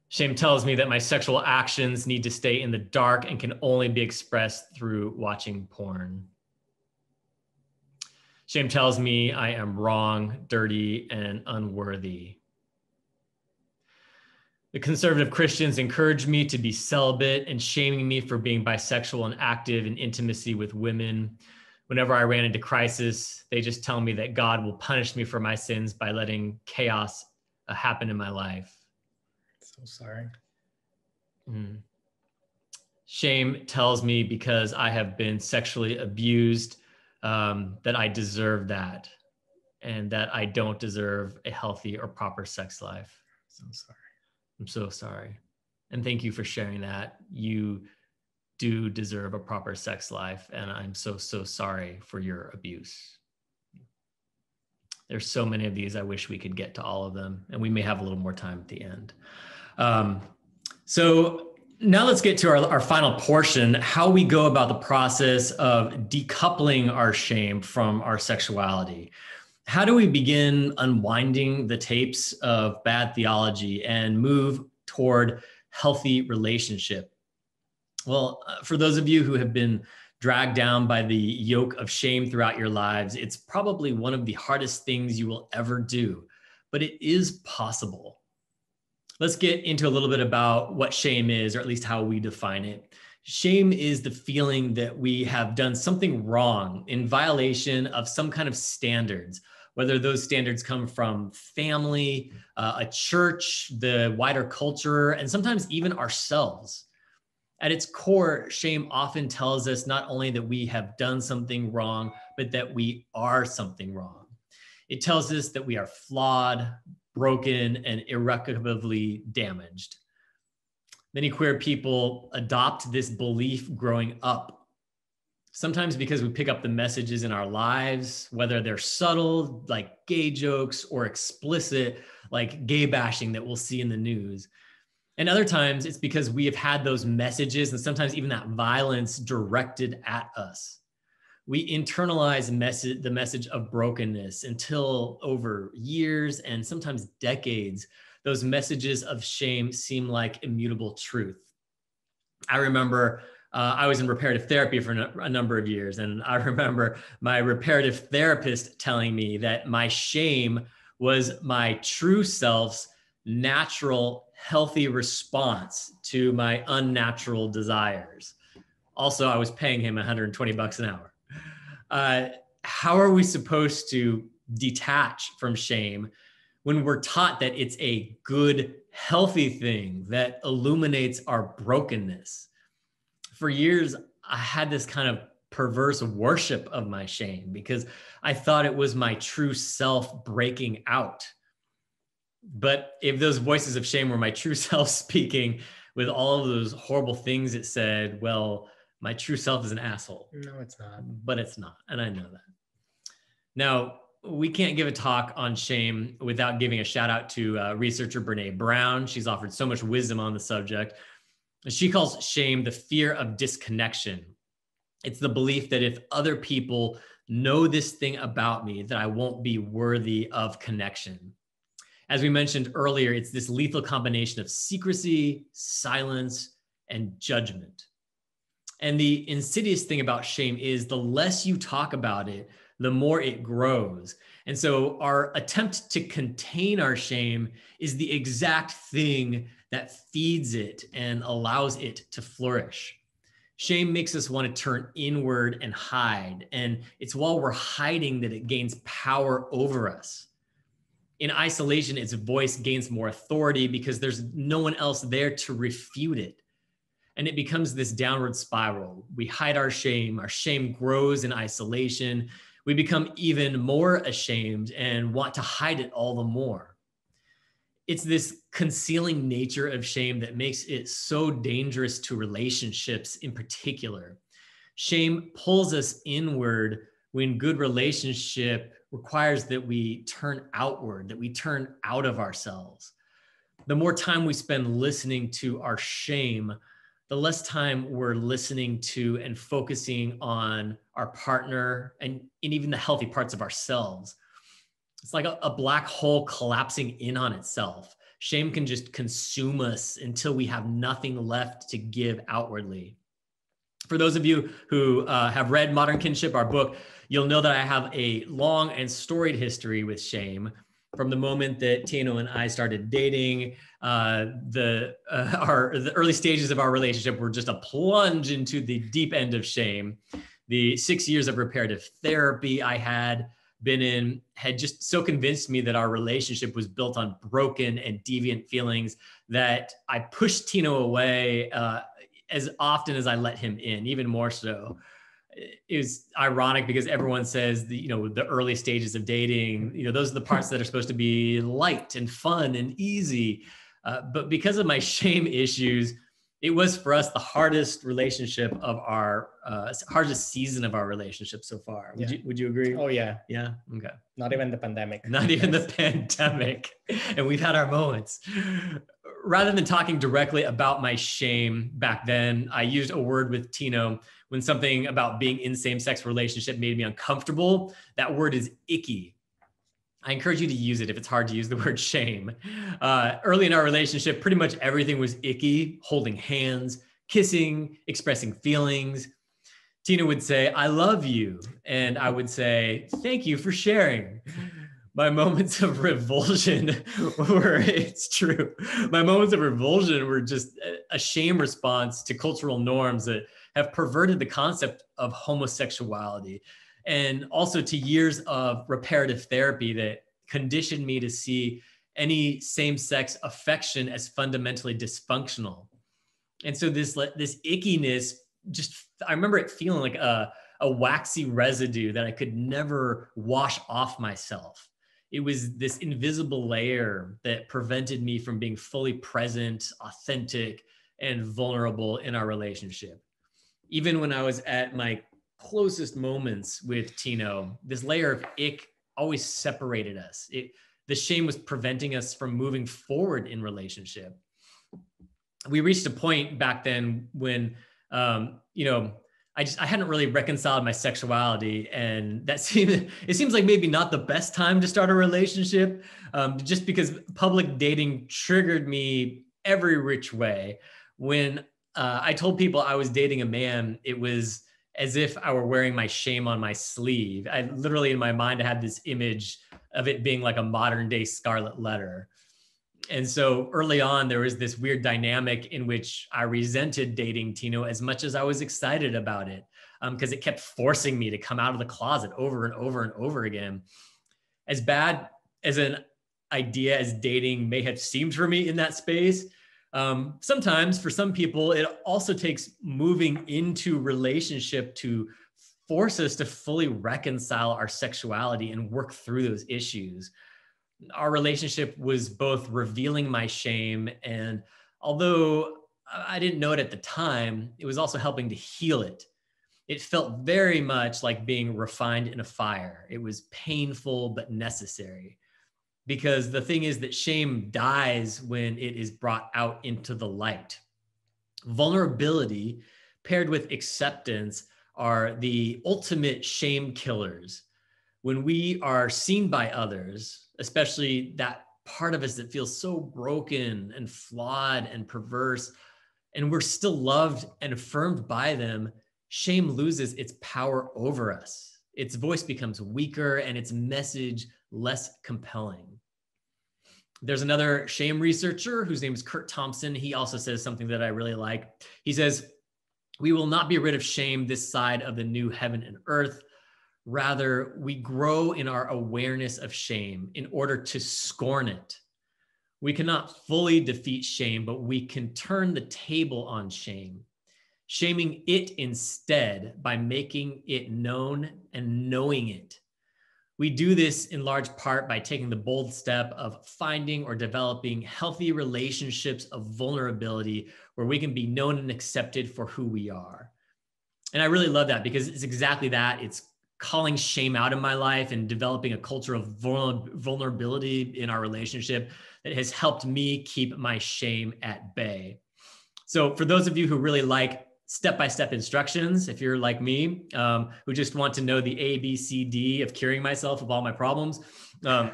Shame tells me that my sexual actions need to stay in the dark and can only be expressed through watching porn. Shame tells me I am wrong, dirty, and unworthy. The conservative Christians encourage me to be celibate and shaming me for being bisexual and active in intimacy with women. Whenever I ran into crisis, they just tell me that God will punish me for my sins by letting chaos happen in my life. So sorry. Shame tells me because I have been sexually abused, that I deserve that and that I don't deserve a healthy or proper sex life. So sorry. I'm so sorry. And thank you for sharing that. You do deserve a proper sex life, and I'm so, so sorry for your abuse. There's so many of these. I wish we could get to all of them, and we may have a little more time at the end. So now let's get to our final portion, how we go about the process of decoupling our shame from our sexuality. How do we begin unwinding the tapes of bad theology and move toward healthy relationship? Well, for those of you who have been dragged down by the yoke of shame throughout your lives, it's probably one of the hardest things you will ever do, but it is possible. Let's get into a little bit about what shame is, or at least how we define it. Shame is the feeling that we have done something wrong in violation of some kind of standards, whether those standards come from family, a church, the wider culture, and sometimes even ourselves. At its core, shame often tells us not only that we have done something wrong, but that we are something wrong. It tells us that we are flawed, broken, and irrecoverably damaged. Many queer people adopt this belief growing up, sometimes because we pick up the messages in our lives, whether they're subtle, like gay jokes, or explicit, like gay bashing that we'll see in the news. And other times it's because we have had those messages and sometimes even that violence directed at us. We internalize the message of brokenness until over years and sometimes decades, those messages of shame seem like immutable truth. I remember I was in reparative therapy for a number of years, and I remember my reparative therapist telling me that my shame was my true self's natural, healthy response to my unnatural desires. Also, I was paying him $120 an hour. How are we supposed to detach from shame when we're taught that it's a good, healthy thing that illuminates our brokenness? For years, I had this kind of perverse worship of my shame because I thought it was my true self breaking out. But if those voices of shame were my true self speaking with all of those horrible things it said, well, my true self is an asshole. No, it's not. But it's not, and I know that. Now, we can't give a talk on shame without giving a shout out to researcher Brene Brown. She's offered so much wisdom on the subject. She calls shame the fear of disconnection. It's the belief that if other people know this thing about me, that I won't be worthy of connection. As we mentioned earlier, it's this lethal combination of secrecy, silence, and judgment. And the insidious thing about shame is the less you talk about it, the more it grows. And so our attempt to contain our shame is the exact thing that feeds it and allows it to flourish. Shame makes us want to turn inward and hide. And it's while we're hiding that it gains power over us. In isolation, its voice gains more authority because there's no one else there to refute it. And it becomes this downward spiral. We hide our shame grows in isolation. We become even more ashamed and want to hide it all the more. It's this concealing nature of shame that makes it so dangerous to relationships in particular. Shame pulls us inward when good relationship requires that we turn outward, that we turn out of ourselves. The more time we spend listening to our shame, the less time we're listening to and focusing on our partner and even the healthy parts of ourselves. It's like a black hole collapsing in on itself. Shame can just consume us until we have nothing left to give outwardly. For those of you who have read Modern Kinship, our book, you'll know that I have a long and storied history with shame. From the moment that Tino and I started dating, the early stages of our relationship were just a plunge into the deep end of shame. The 6 years of reparative therapy I had been in had just so convinced me that our relationship was built on broken and deviant feelings that I pushed Tino away as often as I let him in, even more so. It was ironic because everyone says the, the early stages of dating, those are the parts that are supposed to be light and fun and easy. But because of my shame issues, it was for us the hardest relationship of our hardest season of our relationship so far. Would you agree? Oh yeah. Yeah. Okay. Not even the pandemic. Not even the pandemic. And we've had our moments. Rather than talking directly about my shame back then, I used a word with Tino when something about being in same-sex relationship made me uncomfortable. That word is icky. I encourage you to use it if it's hard to use the word shame. Early in our relationship, pretty much everything was icky: holding hands, kissing, expressing feelings. Tina would say, "I love you." And I would say, "Thank you for sharing." My moments of revulsion it's true. My moments of revulsion were just a shame response to cultural norms that have perverted the concept of homosexuality, and also to years of reparative therapy that conditioned me to see any same-sex affection as fundamentally dysfunctional. And so this ickiness, I remember it feeling like a waxy residue that I could never wash off myself. It was this invisible layer that prevented me from being fully present, authentic, and vulnerable in our relationship. Even when I was at my closest moments with Tino, this layer of ick always separated us. The shame was preventing us from moving forward in relationship. We reached a point back then when, I hadn't really reconciled my sexuality, and it seems like maybe not the best time to start a relationship, just because public dating triggered me every which way. When I told people I was dating a man, it was as if I were wearing my shame on my sleeve. I literally, in my mind, I had this image of it being like a modern day scarlet letter. And so early on, there was this weird dynamic in which I resented dating Tino as much as I was excited about it, because it kept forcing me to come out of the closet over and over and over again. As bad as an idea as dating may have seemed for me in that space, sometimes for some people, it also takes moving into relationship to force us to fully reconcile our sexuality and work through those issues. Our relationship was both revealing my shame, and although I didn't know it at the time, it was also helping to heal it. It felt very much like being refined in a fire. It was painful, but necessary. Because the thing is that shame dies when it is brought out into the light. Vulnerability paired with acceptance are the ultimate shame killers. When we are seen by others, especially that part of us that feels so broken and flawed and perverse, and we're still loved and affirmed by them, shame loses its power over us. Its voice becomes weaker and its message less compelling. There's another shame researcher whose name is Kurt Thompson. He also says something that I really like. He says, "We will not be rid of shame this side of the new heaven and earth. Rather, we grow in our awareness of shame in order to scorn it. We cannot fully defeat shame, but we can turn the table on shame, shaming it instead by making it known and knowing it. We do this in large part by taking the bold step of finding or developing healthy relationships of vulnerability where we can be known and accepted for who we are." And I really love that because it's exactly that. It's calling shame out in my life and developing a culture of vulnerability in our relationship that has helped me keep my shame at bay. So for those of you who really like step-by-step instructions, if you're like me, who just want to know the A, B, C, D of curing myself of all my problems, and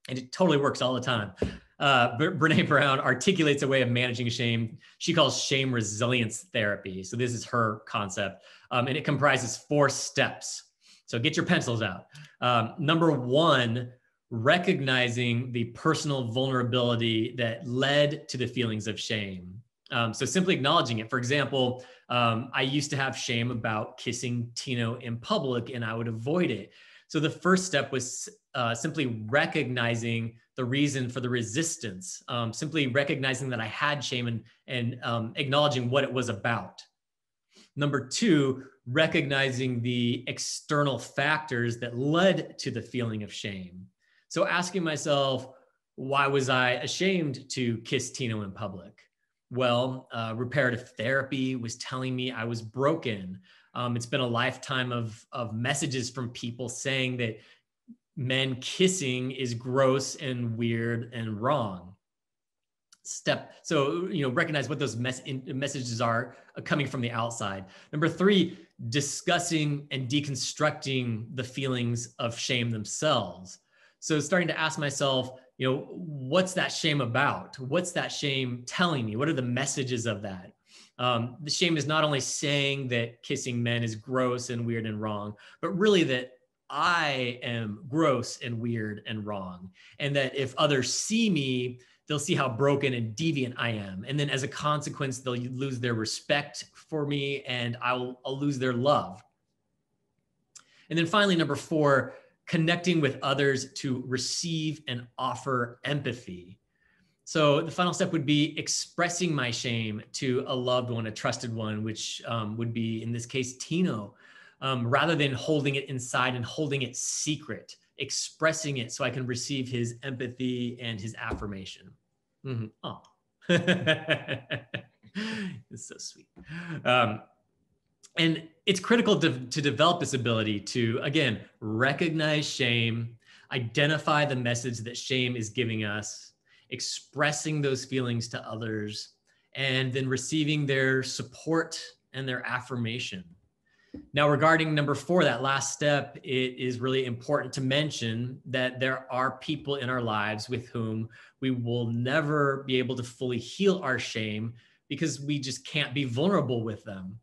it totally works all the time. Brene Brown articulates a way of managing shame. She calls shame resilience therapy. So this is her concept, and it comprises 4 steps. So get your pencils out. Number 1, recognizing the personal vulnerability that led to the feelings of shame. So simply acknowledging it. For example, I used to have shame about kissing Tino in public, and I would avoid it. So the first step was simply recognizing the reason for the resistance, simply recognizing that I had shame and acknowledging what it was about. Number two, recognizing the external factors that led to the feeling of shame. So asking myself, why was I ashamed to kiss Tino in public? Well, reparative therapy was telling me I was broken. It's been a lifetime of messages from people saying that men kissing is gross and weird and wrong. So, recognize what those messages are coming from the outside. Number three, discussing and deconstructing the feelings of shame themselves. So starting to ask myself, what's that shame about? What's that shame telling me? What are the messages of that? The shame is not only saying that kissing men is gross and weird and wrong, but really that I am gross and weird and wrong. And that if others see me, they'll see how broken and deviant I am. And then as a consequence, they'll lose their respect for me and I'll lose their love. And then finally, number four, connecting with others to receive and offer empathy. So the final step would be expressing my shame to a loved one, a trusted one, which would be, in this case, Tino, rather than holding it inside and holding it secret, expressing it so I can receive his empathy and his affirmation. Mm-hmm. Oh, it's so sweet. And it's critical to develop this ability to, again, recognize shame, identify the message that shame is giving us, expressing those feelings to others, and then receiving their support and their affirmation. Now, regarding number four, that last step, it is really important to mention that there are people in our lives with whom we will never be able to fully heal our shame because we just can't be vulnerable with them.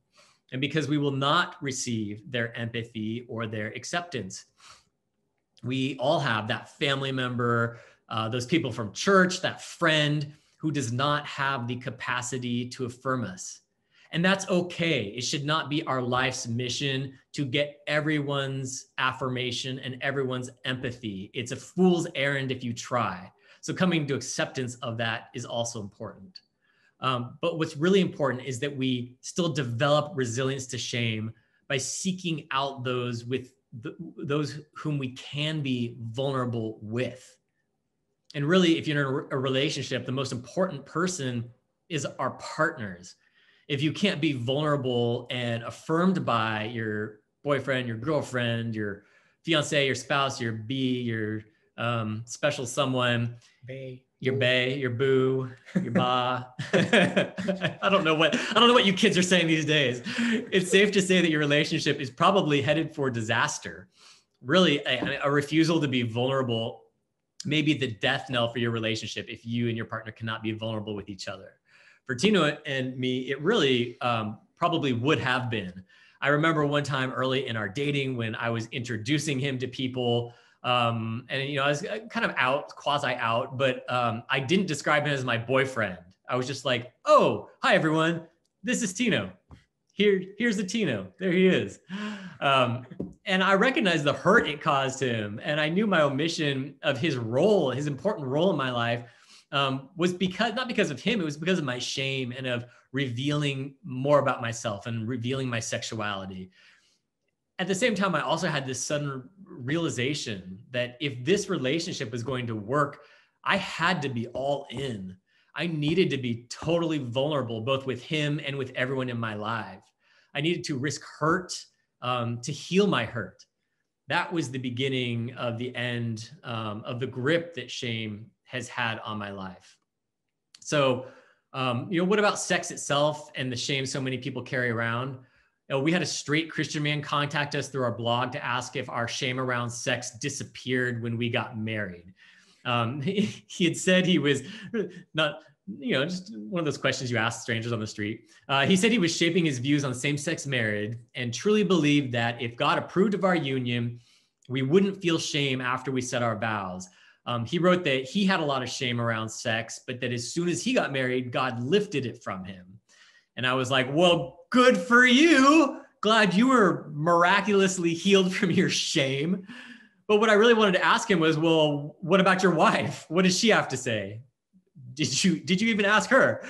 And because we will not receive their empathy or their acceptance. We all have that family member, those people from church, that friend who does not have the capacity to affirm us. And that's okay. It should not be our life's mission to get everyone's affirmation and everyone's empathy. It's a fool's errand if you try. So coming to acceptance of that is also important. But what's really important is that we still develop resilience to shame by seeking out those those whom we can be vulnerable with. And really, if you're in a relationship, the most important person is our partners. If you can't be vulnerable and affirmed by your boyfriend, your girlfriend, your fiance, your spouse, your bee, your special someone, your bae, your boo, your ba. I don't know what you kids are saying these days. It's safe to say that your relationship is probably headed for disaster. Really, a refusal to be vulnerable may be the death knell for your relationship if you and your partner cannot be vulnerable with each other. For Tino and me, it really probably would have been. I remember one time early in our dating when I was introducing him to people, and I was kind of quasi out, but I didn't describe him as my boyfriend. I was just like, oh, hi everyone, this is Tino. Here's the Tino, there he is. And I recognized the hurt it caused him. And I knew my omission of his role, his important role in my life, was not because of him, it was because of my shame and of revealing more about myself and revealing my sexuality. At the same time, I also had this sudden realization that if this relationship was going to work, I had to be all in. I needed to be totally vulnerable, both with him and with everyone in my life. I needed to risk hurt to heal my hurt. That was the beginning of the end of the grip that shame has had on my life. So, what about sex itself and the shame so many people carry around? We had a straight Christian man contact us through our blog to ask if our shame around sex disappeared when we got married. He had said he was not, just one of those questions you ask strangers on the street. He said he was shaping his views on same-sex marriage and truly believed that if God approved of our union, we wouldn't feel shame after we said our vows. He wrote that he had a lot of shame around sex, but that as soon as he got married, God lifted it from him. And I was like, well, good for you. Glad you were miraculously healed from your shame. But what I really wanted to ask him was, well, what about your wife? What does she have to say? Did you even ask her?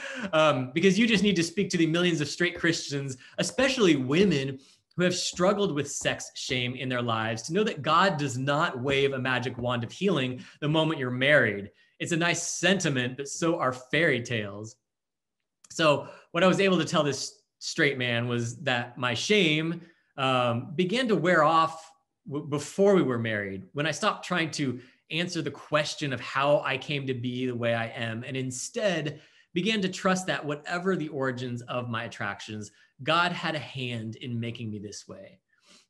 Because you just need to speak to the millions of straight Christians, especially women who have struggled with sex shame in their lives, to know that God does not wave a magic wand of healing the moment you're married. It's a nice sentiment, but so are fairy tales. So what I was able to tell this straight man was that my shame began to wear off before we were married, when I stopped trying to answer the question of how I came to be the way I am, and instead began to trust that whatever the origins of my attractions, God had a hand in making me this way.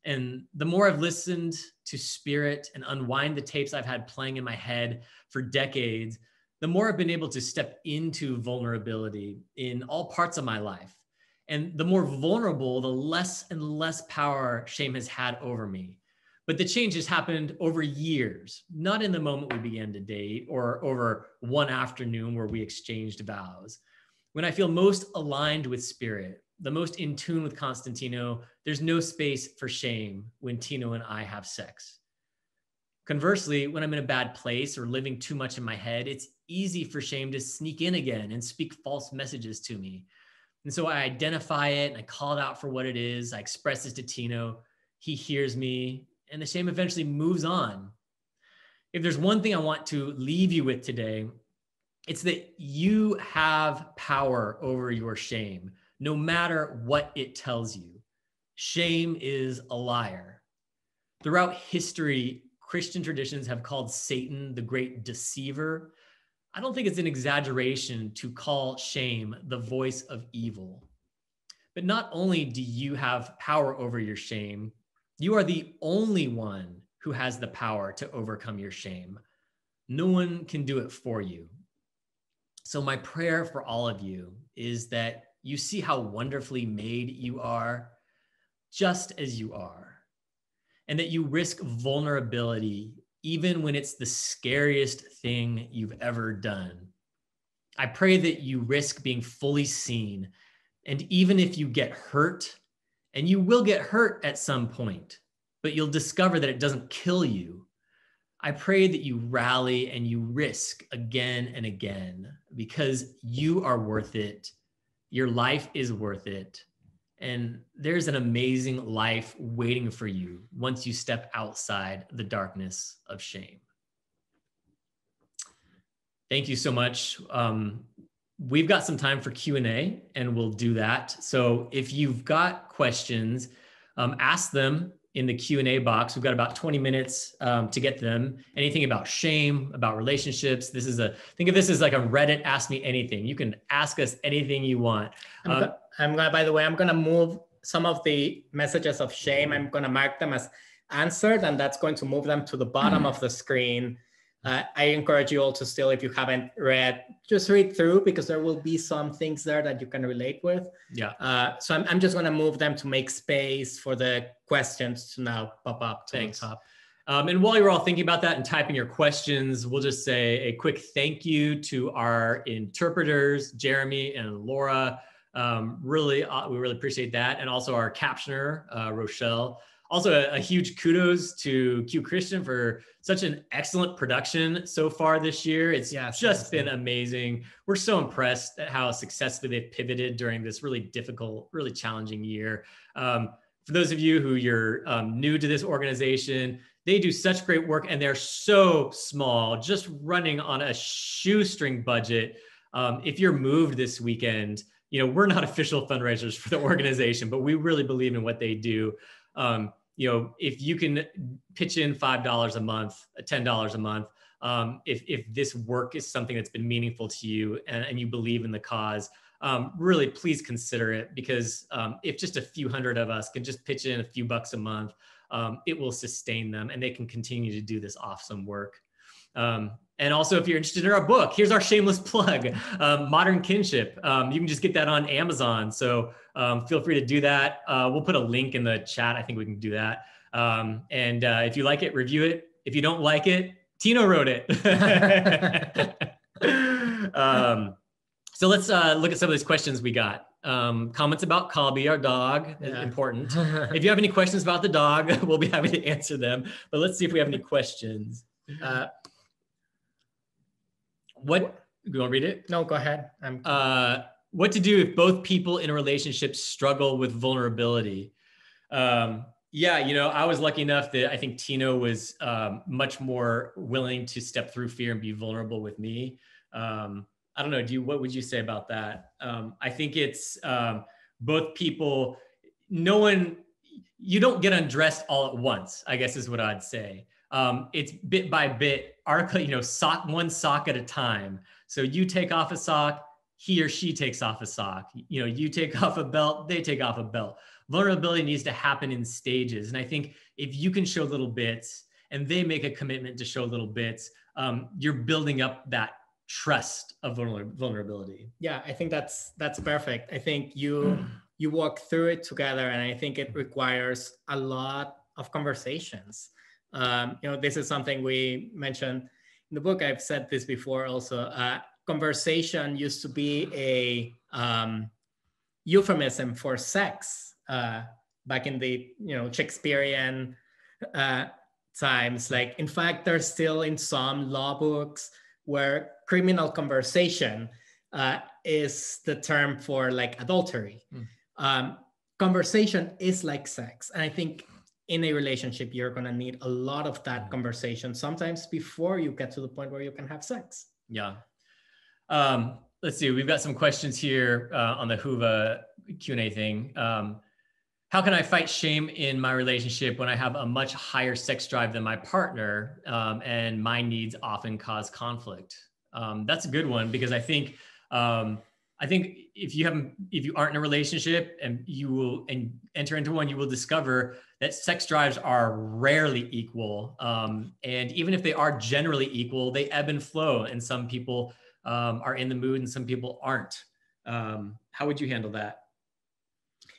And the more I've listened to Spirit and unwind the tapes I've had playing in my head for decades, the more I've been able to step into vulnerability in all parts of my life. And the more vulnerable, the less and less power shame has had over me. But the change has happened over years, not in the moment we began to date or over one afternoon where we exchanged vows. When I feel most aligned with Spirit, the most in tune with Constantino, there's no space for shame when Tino and I have sex. Conversely, when I'm in a bad place or living too much in my head, it's easy for shame to sneak in again and speak false messages to me. And so I identify it and I call it out for what it is. I express this to Tino. He hears me, and the shame eventually moves on. If there's one thing I want to leave you with today, it's that you have power over your shame, no matter what it tells you. Shame is a liar. Throughout history, Christian traditions have called Satan the great deceiver. I don't think it's an exaggeration to call shame the voice of evil. But not only do you have power over your shame, you are the only one who has the power to overcome your shame. No one can do it for you. So my prayer for all of you is that you see how wonderfully made you are, just as you are, and that you risk vulnerability even when it's the scariest thing you've ever done. I pray that you risk being fully seen, and even if you get hurt, and you will get hurt at some point, but you'll discover that it doesn't kill you. I pray that you rally and you risk again and again, because you are worth it. Your life is worth it. And there's an amazing life waiting for you once you step outside the darkness of shame. Thank you so much. We've got some time for Q&A, and we'll do that. So if you've got questions, ask them in the Q&A box. We've got about 20 minutes to get them. Anything about shame, about relationships. Think of this as like a Reddit Ask Me Anything. You can ask us anything you want. By the way, I'm gonna move some of the messages of shame. I'm gonna mark them as answered, and that's going to move them to the bottom of the screen. I encourage you all to still, if you haven't read, just read through, because there will be some things there that you can relate with. Yeah. So I'm just gonna move them to make space for the questions to now pop up to the top. And while you're all thinking about that and typing your questions, we'll just say a quick thank you to our interpreters, Jeremy and Laura. We really appreciate that. And also our captioner, Rochelle. Also a huge kudos to Q Christian for such an excellent production so far this year. It's just been amazing. We're so impressed at how successfully they've pivoted during this really difficult, really challenging year. For those of you who you're new to this organization, they do such great work, and they're so small, just running on a shoestring budget. If you're moved this weekend, we're not official fundraisers for the organization, but we really believe in what they do. If you can pitch in $5 a month, $10 a month, if this work is something that's been meaningful to you and you believe in the cause, really please consider it, because if just a few hundred of us can just pitch in a few bucks a month, it will sustain them and they can continue to do this awesome work. And also, if you're interested in our book, here's our shameless plug, Modern Kinship. You can just get that on Amazon. So feel free to do that. We'll put a link in the chat. I think we can do that. And if you like it, review it. If you don't like it, Tino wrote it. So let's look at some of these questions we got. Comments about Colby, our dog, is important. If you have any questions about the dog, we'll be happy to answer them. But let's see if we have any questions. What, do you want to read it? No, go ahead. What to do if both people in a relationship struggle with vulnerability? Yeah, you know, I was lucky enough that I think Tino was much more willing to step through fear and be vulnerable with me. I don't know, what would you say about that? I think it's both people, you don't get undressed all at once, I guess is what I'd say. It's bit by bit, one sock at a time. So you take off a sock, he or she takes off a sock. You know, you take off a belt, they take off a belt. Vulnerability needs to happen in stages. And I think if you can show little bits and they make a commitment to show little bits, you're building up that trust of vulnerability. Yeah, I think that's perfect. I think you walk through it together, and I think it requires a lot of conversations. This is something we mentioned in the book. I've said this before also. Conversation used to be a euphemism for sex back in the Shakespearean times. Like, in fact, there's still in some law books where criminal conversation is the term for like adultery. Conversation is like sex. And I think in a relationship, you're gonna need a lot of that conversation, sometimes before you get to the point where you can have sex. Yeah. Let's see, we've got some questions here on the Whova Q&A thing. How can I fight shame in my relationship when I have a much higher sex drive than my partner, and my needs often cause conflict? That's a good one, because I think if you aren't in a relationship and enter into one, you will discover that sex drives are rarely equal. And even if they are generally equal, they ebb and flow. And some people are in the mood and some people aren't. How would you handle that?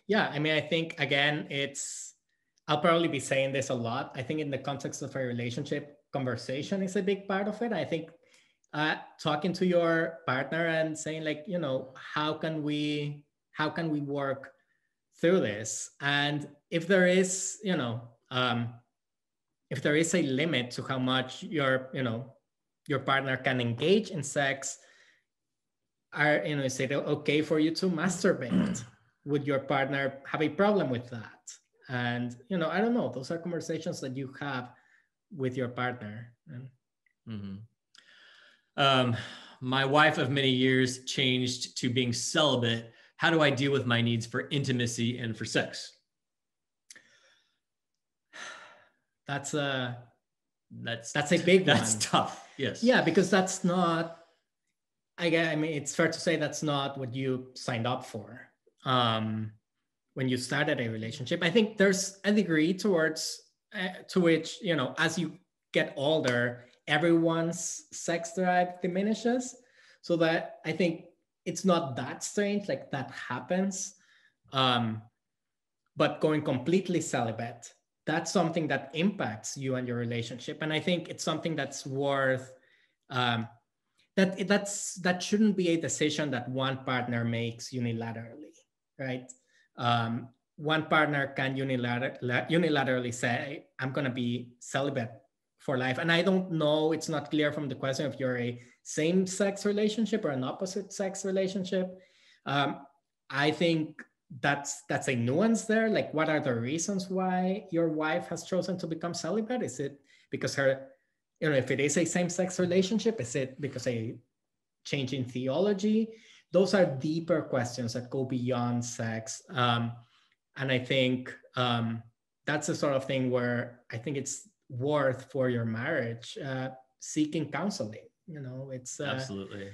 Yeah, I mean, I think, again, I'll probably be saying this a lot. I think in the context of a relationship, conversation is a big part of it. I think talking to your partner and saying, like, how can we work through this? And if there is, if there is a limit to how much your partner can engage in sex, is it okay for you to masturbate? Would your partner have a problem with that? And, I don't know, those are conversations that you have with your partner. My wife of many years changed to being celibate. How do I deal with my needs for intimacy and for sex? That's a big one. That's tough. Yes. Yeah, because that's not, I mean, it's fair to say that's not what you signed up for when you started a relationship. I think there's a degree to which, as you get older, everyone's sex drive diminishes. So that I think it's not that strange, like that happens. But going completely celibate, that's something that impacts you and your relationship. And I think it's something that's worth, that shouldn't be a decision that one partner makes unilaterally, right? One partner can unilaterally say, I'm going to be celibate for life. And I don't know, it's not clear from the question if you're a same-sex relationship or an opposite-sex relationship. I think that's a nuance there. Like, what are the reasons why your wife has chosen to become celibate? Is it because if it is a same-sex relationship, is it because a change in theology? Those are deeper questions that go beyond sex. And I think that's the sort of thing where I think it's worth for your marriage seeking counseling. It's absolutely.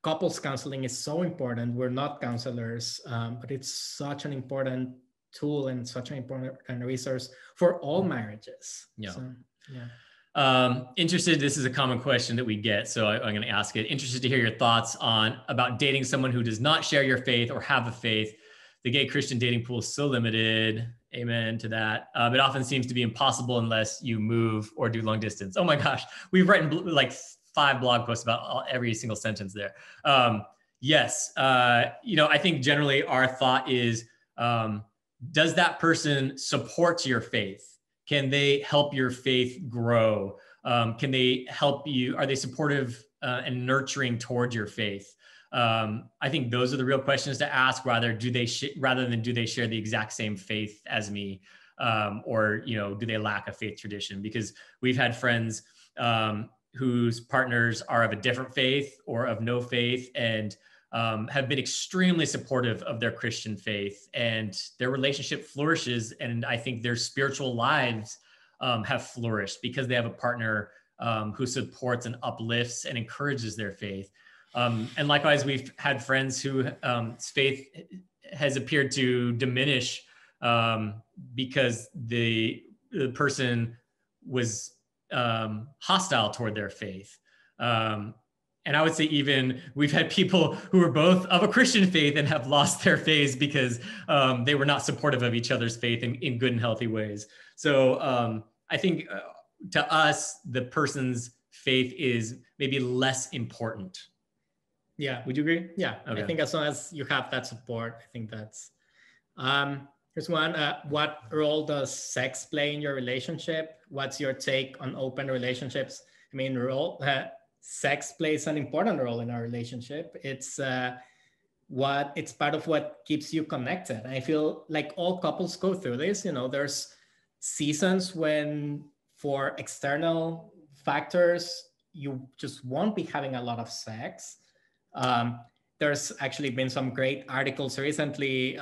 Couples counseling is so important. We're not counselors, but it's such an important tool and such an important kind of resource for all marriages. Yeah. So, yeah. This is a common question that we get, so I'm going to ask it. Interested to hear your thoughts about dating someone who does not share your faith or have a faith. The gay Christian dating pool is so limited. Amen to that. It often seems to be impossible unless you move or do long distance. Oh my gosh, we've written like 5 blog posts about every single sentence there. Yes, I think generally our thought is, does that person support your faith? Can they help your faith grow? Can they help you? Are they supportive and nurturing towards your faith? I think those are the real questions to ask. Rather than do they share the exact same faith as me, or do they lack a faith tradition? Because we've had friends whose partners are of a different faith or of no faith, and have been extremely supportive of their Christian faith, and their relationship flourishes. And I think their spiritual lives have flourished because they have a partner who supports and uplifts and encourages their faith. And likewise, we've had friends whose faith has appeared to diminish because the person was hostile toward their faith. And I would say even we've had people who are both of a Christian faith and have lost their faith because they were not supportive of each other's faith in good and healthy ways. So I think to us, the person's faith is maybe less important. Yeah. Would you agree? Yeah. Okay. I think as long as you have that support, I think that's, here's one. What role does sex play in your relationship? What's your take on open relationships? I mean, sex plays an important role in our relationship. It's part of what keeps you connected. I feel like all couples go through this. There's seasons when, for external factors, you just won't be having a lot of sex. There's actually been some great articles recently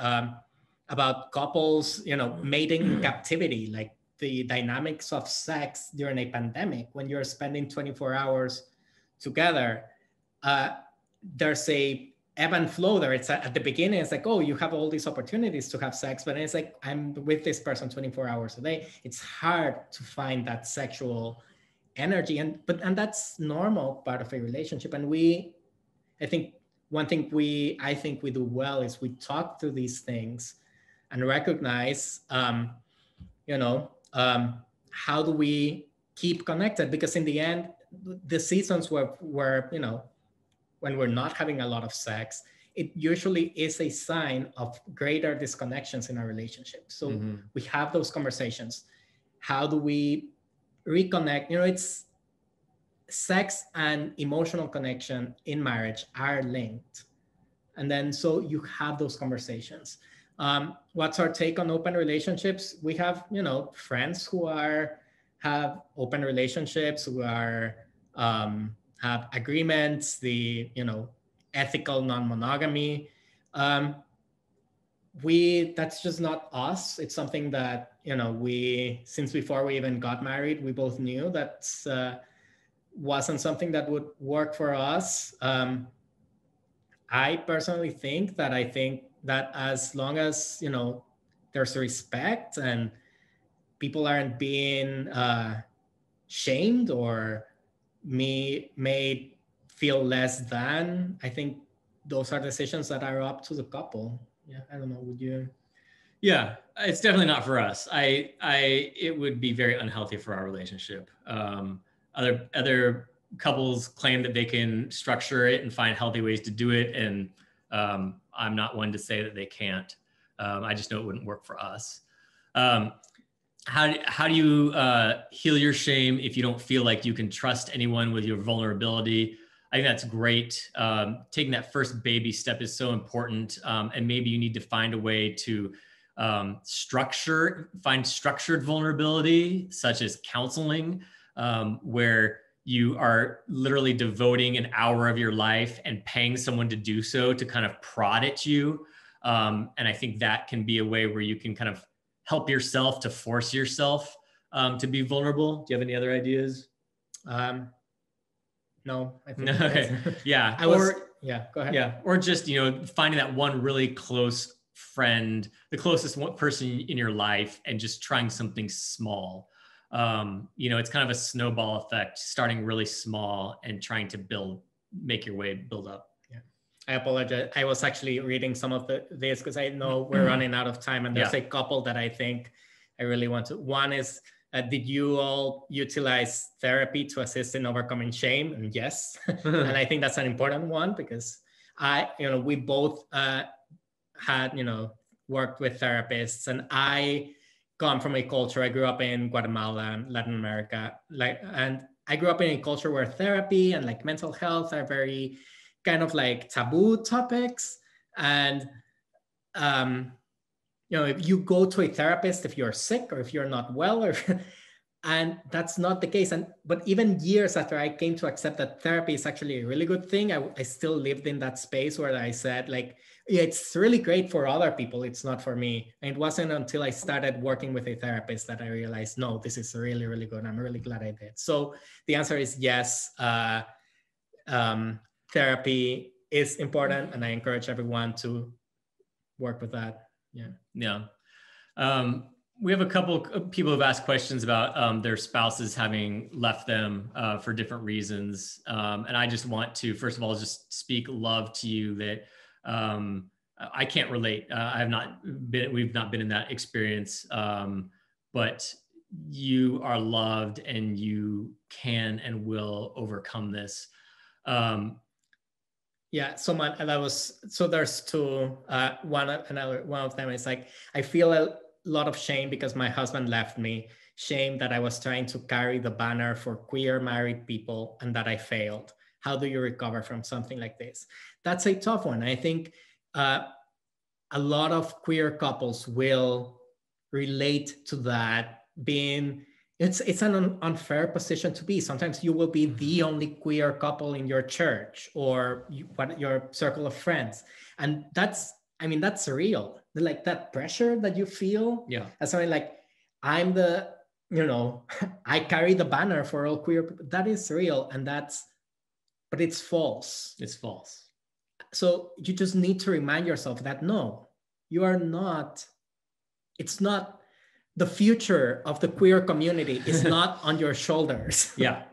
about couples, mating in captivity, like the dynamics of sex during a pandemic when you're spending 24 hours together. There's a ebb and flow there. It's at the beginning, it's like, oh, you have all these opportunities to have sex, but it's like, I'm with this person 24 hours a day. It's hard to find that sexual energy, and that's normal part of a relationship. And I think one thing we do well is we talk through these things and recognize, how do we keep connected? Because in the end, the seasons where when we're not having a lot of sex, it usually is a sign of greater disconnections in our relationship. So we have those conversations. How do we reconnect? It's sex and emotional connection in marriage are linked. And then, so you have those conversations. What's our take on open relationships? We have, friends who have open relationships, who have agreements, the, ethical non-monogamy. That's just not us. It's something that, since before we even got married, we both knew that wasn't something that would work for us. I personally think that as long as, there's respect and people aren't being shamed or made feel less than, I think those are decisions that are up to the couple. Yeah, I don't know, would you? Yeah, it's definitely not for us. It would be very unhealthy for our relationship. Other couples claim that they can structure it and find healthy ways to do it, and I'm not one to say that they can't. I just know it wouldn't work for us. How do you heal your shame if you don't feel like you can trust anyone with your vulnerability? I think that's great. Taking that first baby step is so important, and maybe you need to find a way to find structured vulnerability, such as counseling, where you are literally devoting an hour of your life and paying someone to do so, to kind of prod at you. And I think that can be a way where you can kind of help yourself to force yourself to be vulnerable. Do you have any other ideas? No, I think okay. Yeah. Go ahead. Yeah. Or just, finding that one really close friend, the closest one person in your life, and just trying something small. It's kind of a snowball effect, starting really small and trying to build up. Yeah. I apologize. I was actually reading some of this because I know we're running out of time, and there's a couple that I think I really want to. One is, did you all utilize therapy to assist in overcoming shame? And yes, and I think that's an important one because we both had, worked with therapists, and I come from a culture. I grew up in Guatemala, Latin America, and I grew up in a culture where therapy and like mental health are very kind of like taboo topics. And if you go to a therapist, if you're sick or if you're not well, or and that's not the case. But even years after I came to accept that therapy is actually a really good thing, I still lived in that space where I said, like, yeah, it's really great for other people, it's not for me. And it wasn't until I started working with a therapist that I realized, no, this is really, really good. I'm really glad I did. So the answer is yes. Therapy is important, and I encourage everyone to work with that. Yeah. We have a couple of people who've asked questions about their spouses having left them for different reasons. And I just want to, first of all, just speak love to you that I can't relate. We've not been in that experience, but you are loved and you can and will overcome this. Yeah, so there's two. One of them is like, I feel a lot of shame because my husband left me. Shame that I was trying to carry the banner for queer married people and that I failed. How do you recover from something like this? That's a tough one. I think a lot of queer couples will relate to that being. It's an unfair position to be. Sometimes you will be the only queer couple in your church or your circle of friends. And that's real. Like that pressure that you feel. Yeah. As something like, I'm the, I carry the banner for all queer people. That is real. But it's false. It's false. So you just need to remind yourself that no, you are not, it's not, the future of the queer community is not on your shoulders. Yeah.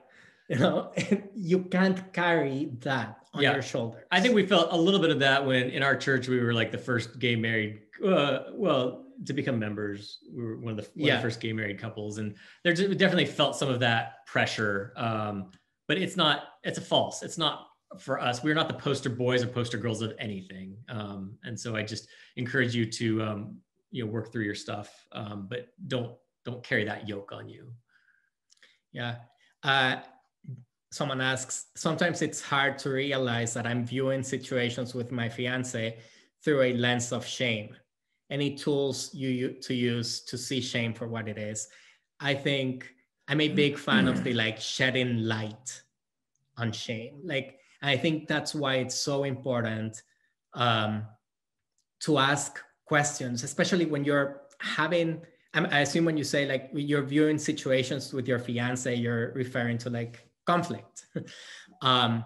You can't carry that on your shoulders. I think we felt a little bit of that when in our church, we were like the first gay married, to become members. We were one of the first gay married couples. And we definitely felt some of that pressure. But it's a false. It's not for us. We're not the poster boys or poster girls of anything. And so I just encourage you to, work through your stuff, but don't carry that yoke on you. Yeah. Someone asks, sometimes it's hard to realize that I'm viewing situations with my fiance through a lens of shame. Any tools to use to see shame for what it is? I think I'm a big fan of the shedding light on shame. I think that's why it's so important to ask questions, especially when you're having, I assume when you say you're viewing situations with your fiance, you're referring to conflict. And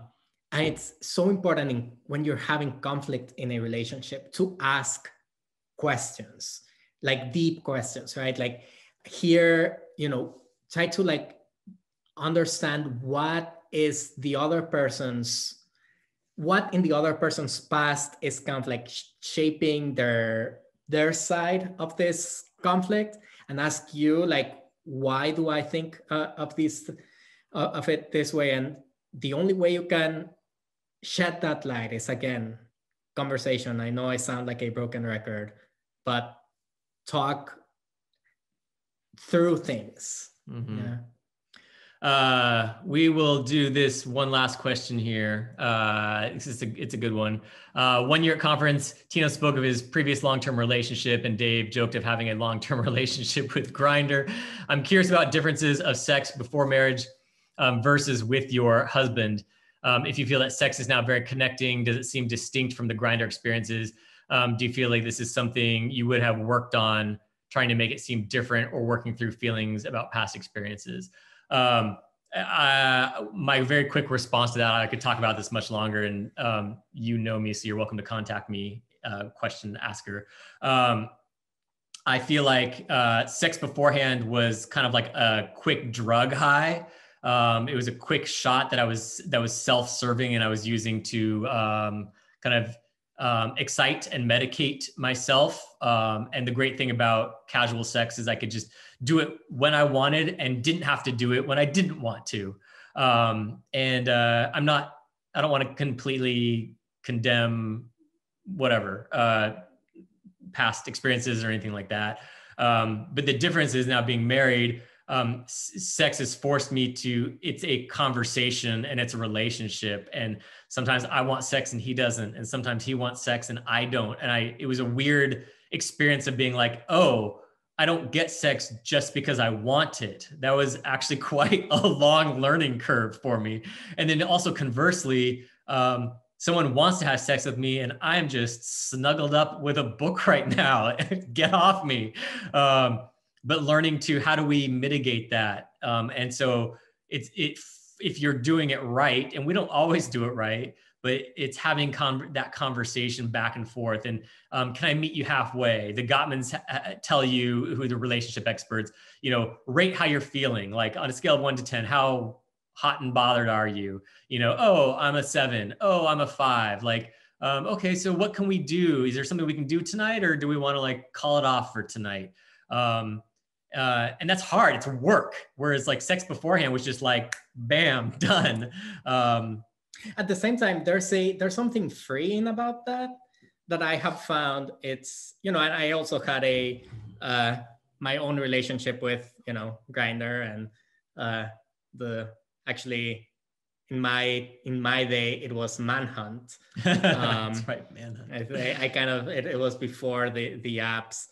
it's so important when you're having conflict in a relationship to ask questions, deep questions, right? Try to understand what in the other person's past is kind of shaping their side of this conflict, and ask you why do I think of it this way? And the only way you can shed that light is, again, conversation. I know I sound like a broken record, but talk through things. Mm-hmm. Yeah. We will do this one last question here. It's a good one. 1 year at conference, Tino spoke of his previous long-term relationship, and Dave joked of having a long-term relationship with Grindr. I'm curious about differences of sex before marriage versus with your husband. If you feel that sex is now very connecting, does it seem distinct from the Grindr experiences? Do you feel like this is something you would have worked on, trying to make it seem different, or working through feelings about past experiences? My very quick response to that, I could talk about this much longer, and me, so you're welcome to contact me, question asker. I feel like sex beforehand was kind of like a quick drug high. It was a quick shot that was self-serving, and I was using to kind of excite and medicate myself. And the great thing about casual sex is I could just do it when I wanted and didn't have to do it when I didn't want to. I don't want to completely condemn whatever past experiences or anything like that. But the difference is now being married, sex has forced me to, it's a conversation and it's a relationship. And sometimes I want sex and he doesn't. And sometimes he wants sex and I don't. And it was a weird experience of being like, oh, I don't get sex just because I want it. That was actually quite a long learning curve for me. And then also conversely, someone wants to have sex with me and I'm just snuggled up with a book right now. Get off me. But learning to, how do we mitigate that? And so if you're doing it right, and we don't always do it right, but it's having that conversation back and forth. And can I meet you halfway? The Gottmans tell you, who are the relationship experts, rate how you're feeling. Like on a scale of 1 to 10, how hot and bothered are you? Oh, I'm a 7. Oh, I'm a 5. Like, okay, so what can we do? Is there something we can do tonight, or do we want to like call it off for tonight? And that's hard. It's work. Whereas like sex beforehand was just like, bam, done. At the same time, there's something freeing about that I have found. It's, and I also had my own relationship with, Grindr, and actually in my day it was Manhunt. That's right, Manhunt. I kind of, it was before the apps.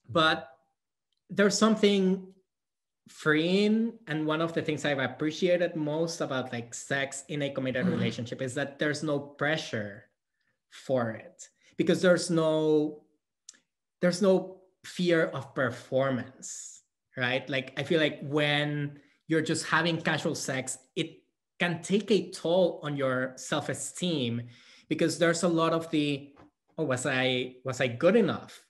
But there's something freeing, and one of the things I've appreciated most about like sex in a committed relationship is that there's no pressure for it, because there's no fear of performance, right? Like I feel like when you're just having casual sex, it can take a toll on your self-esteem, because there's a lot of the, oh, was I good enough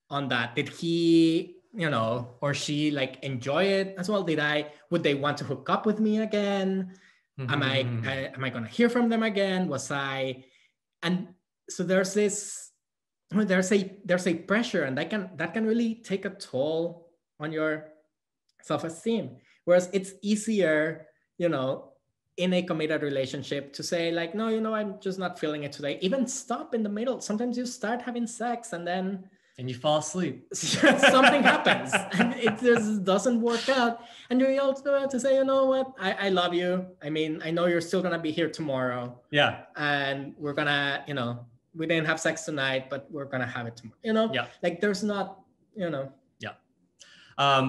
on that? Did he, or she like enjoy it as well? Would they want to hook up with me again? Am I going to hear from them again? And so there's a pressure, and that can really take a toll on your self-esteem. Whereas it's easier, in a committed relationship to say like, no, I'm just not feeling it today. Even stop in the middle. Sometimes you start having sex and you fall asleep. Something happens and it just doesn't work out. And you also have to say, you know what? I love you. I mean, I know you're still going to be here tomorrow. Yeah. And we're going to, we didn't have sex tonight, but we're going to have it tomorrow. Yeah. Like there's not, Yeah.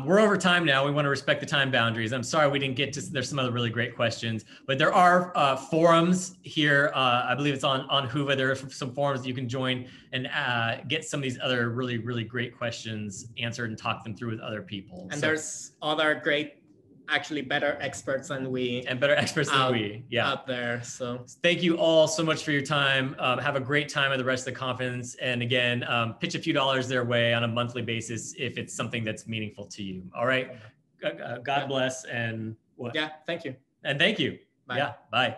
We're over time now. We want to respect the time boundaries. I'm sorry we didn't get to, there's some other really great questions, but there are forums here. I believe it's on Whova. There are some forums that you can join and get some of these other really, really great questions answered and talk them through with other people. And there's other great, actually better experts than we. And better experts than we, yeah. Out there, so. Thank you all so much for your time. Have a great time at the rest of the conference. And again, pitch a few dollars their way on a monthly basis if it's something that's meaningful to you. All right. God bless and what? Yeah, thank you. And thank you. Bye. Yeah, bye.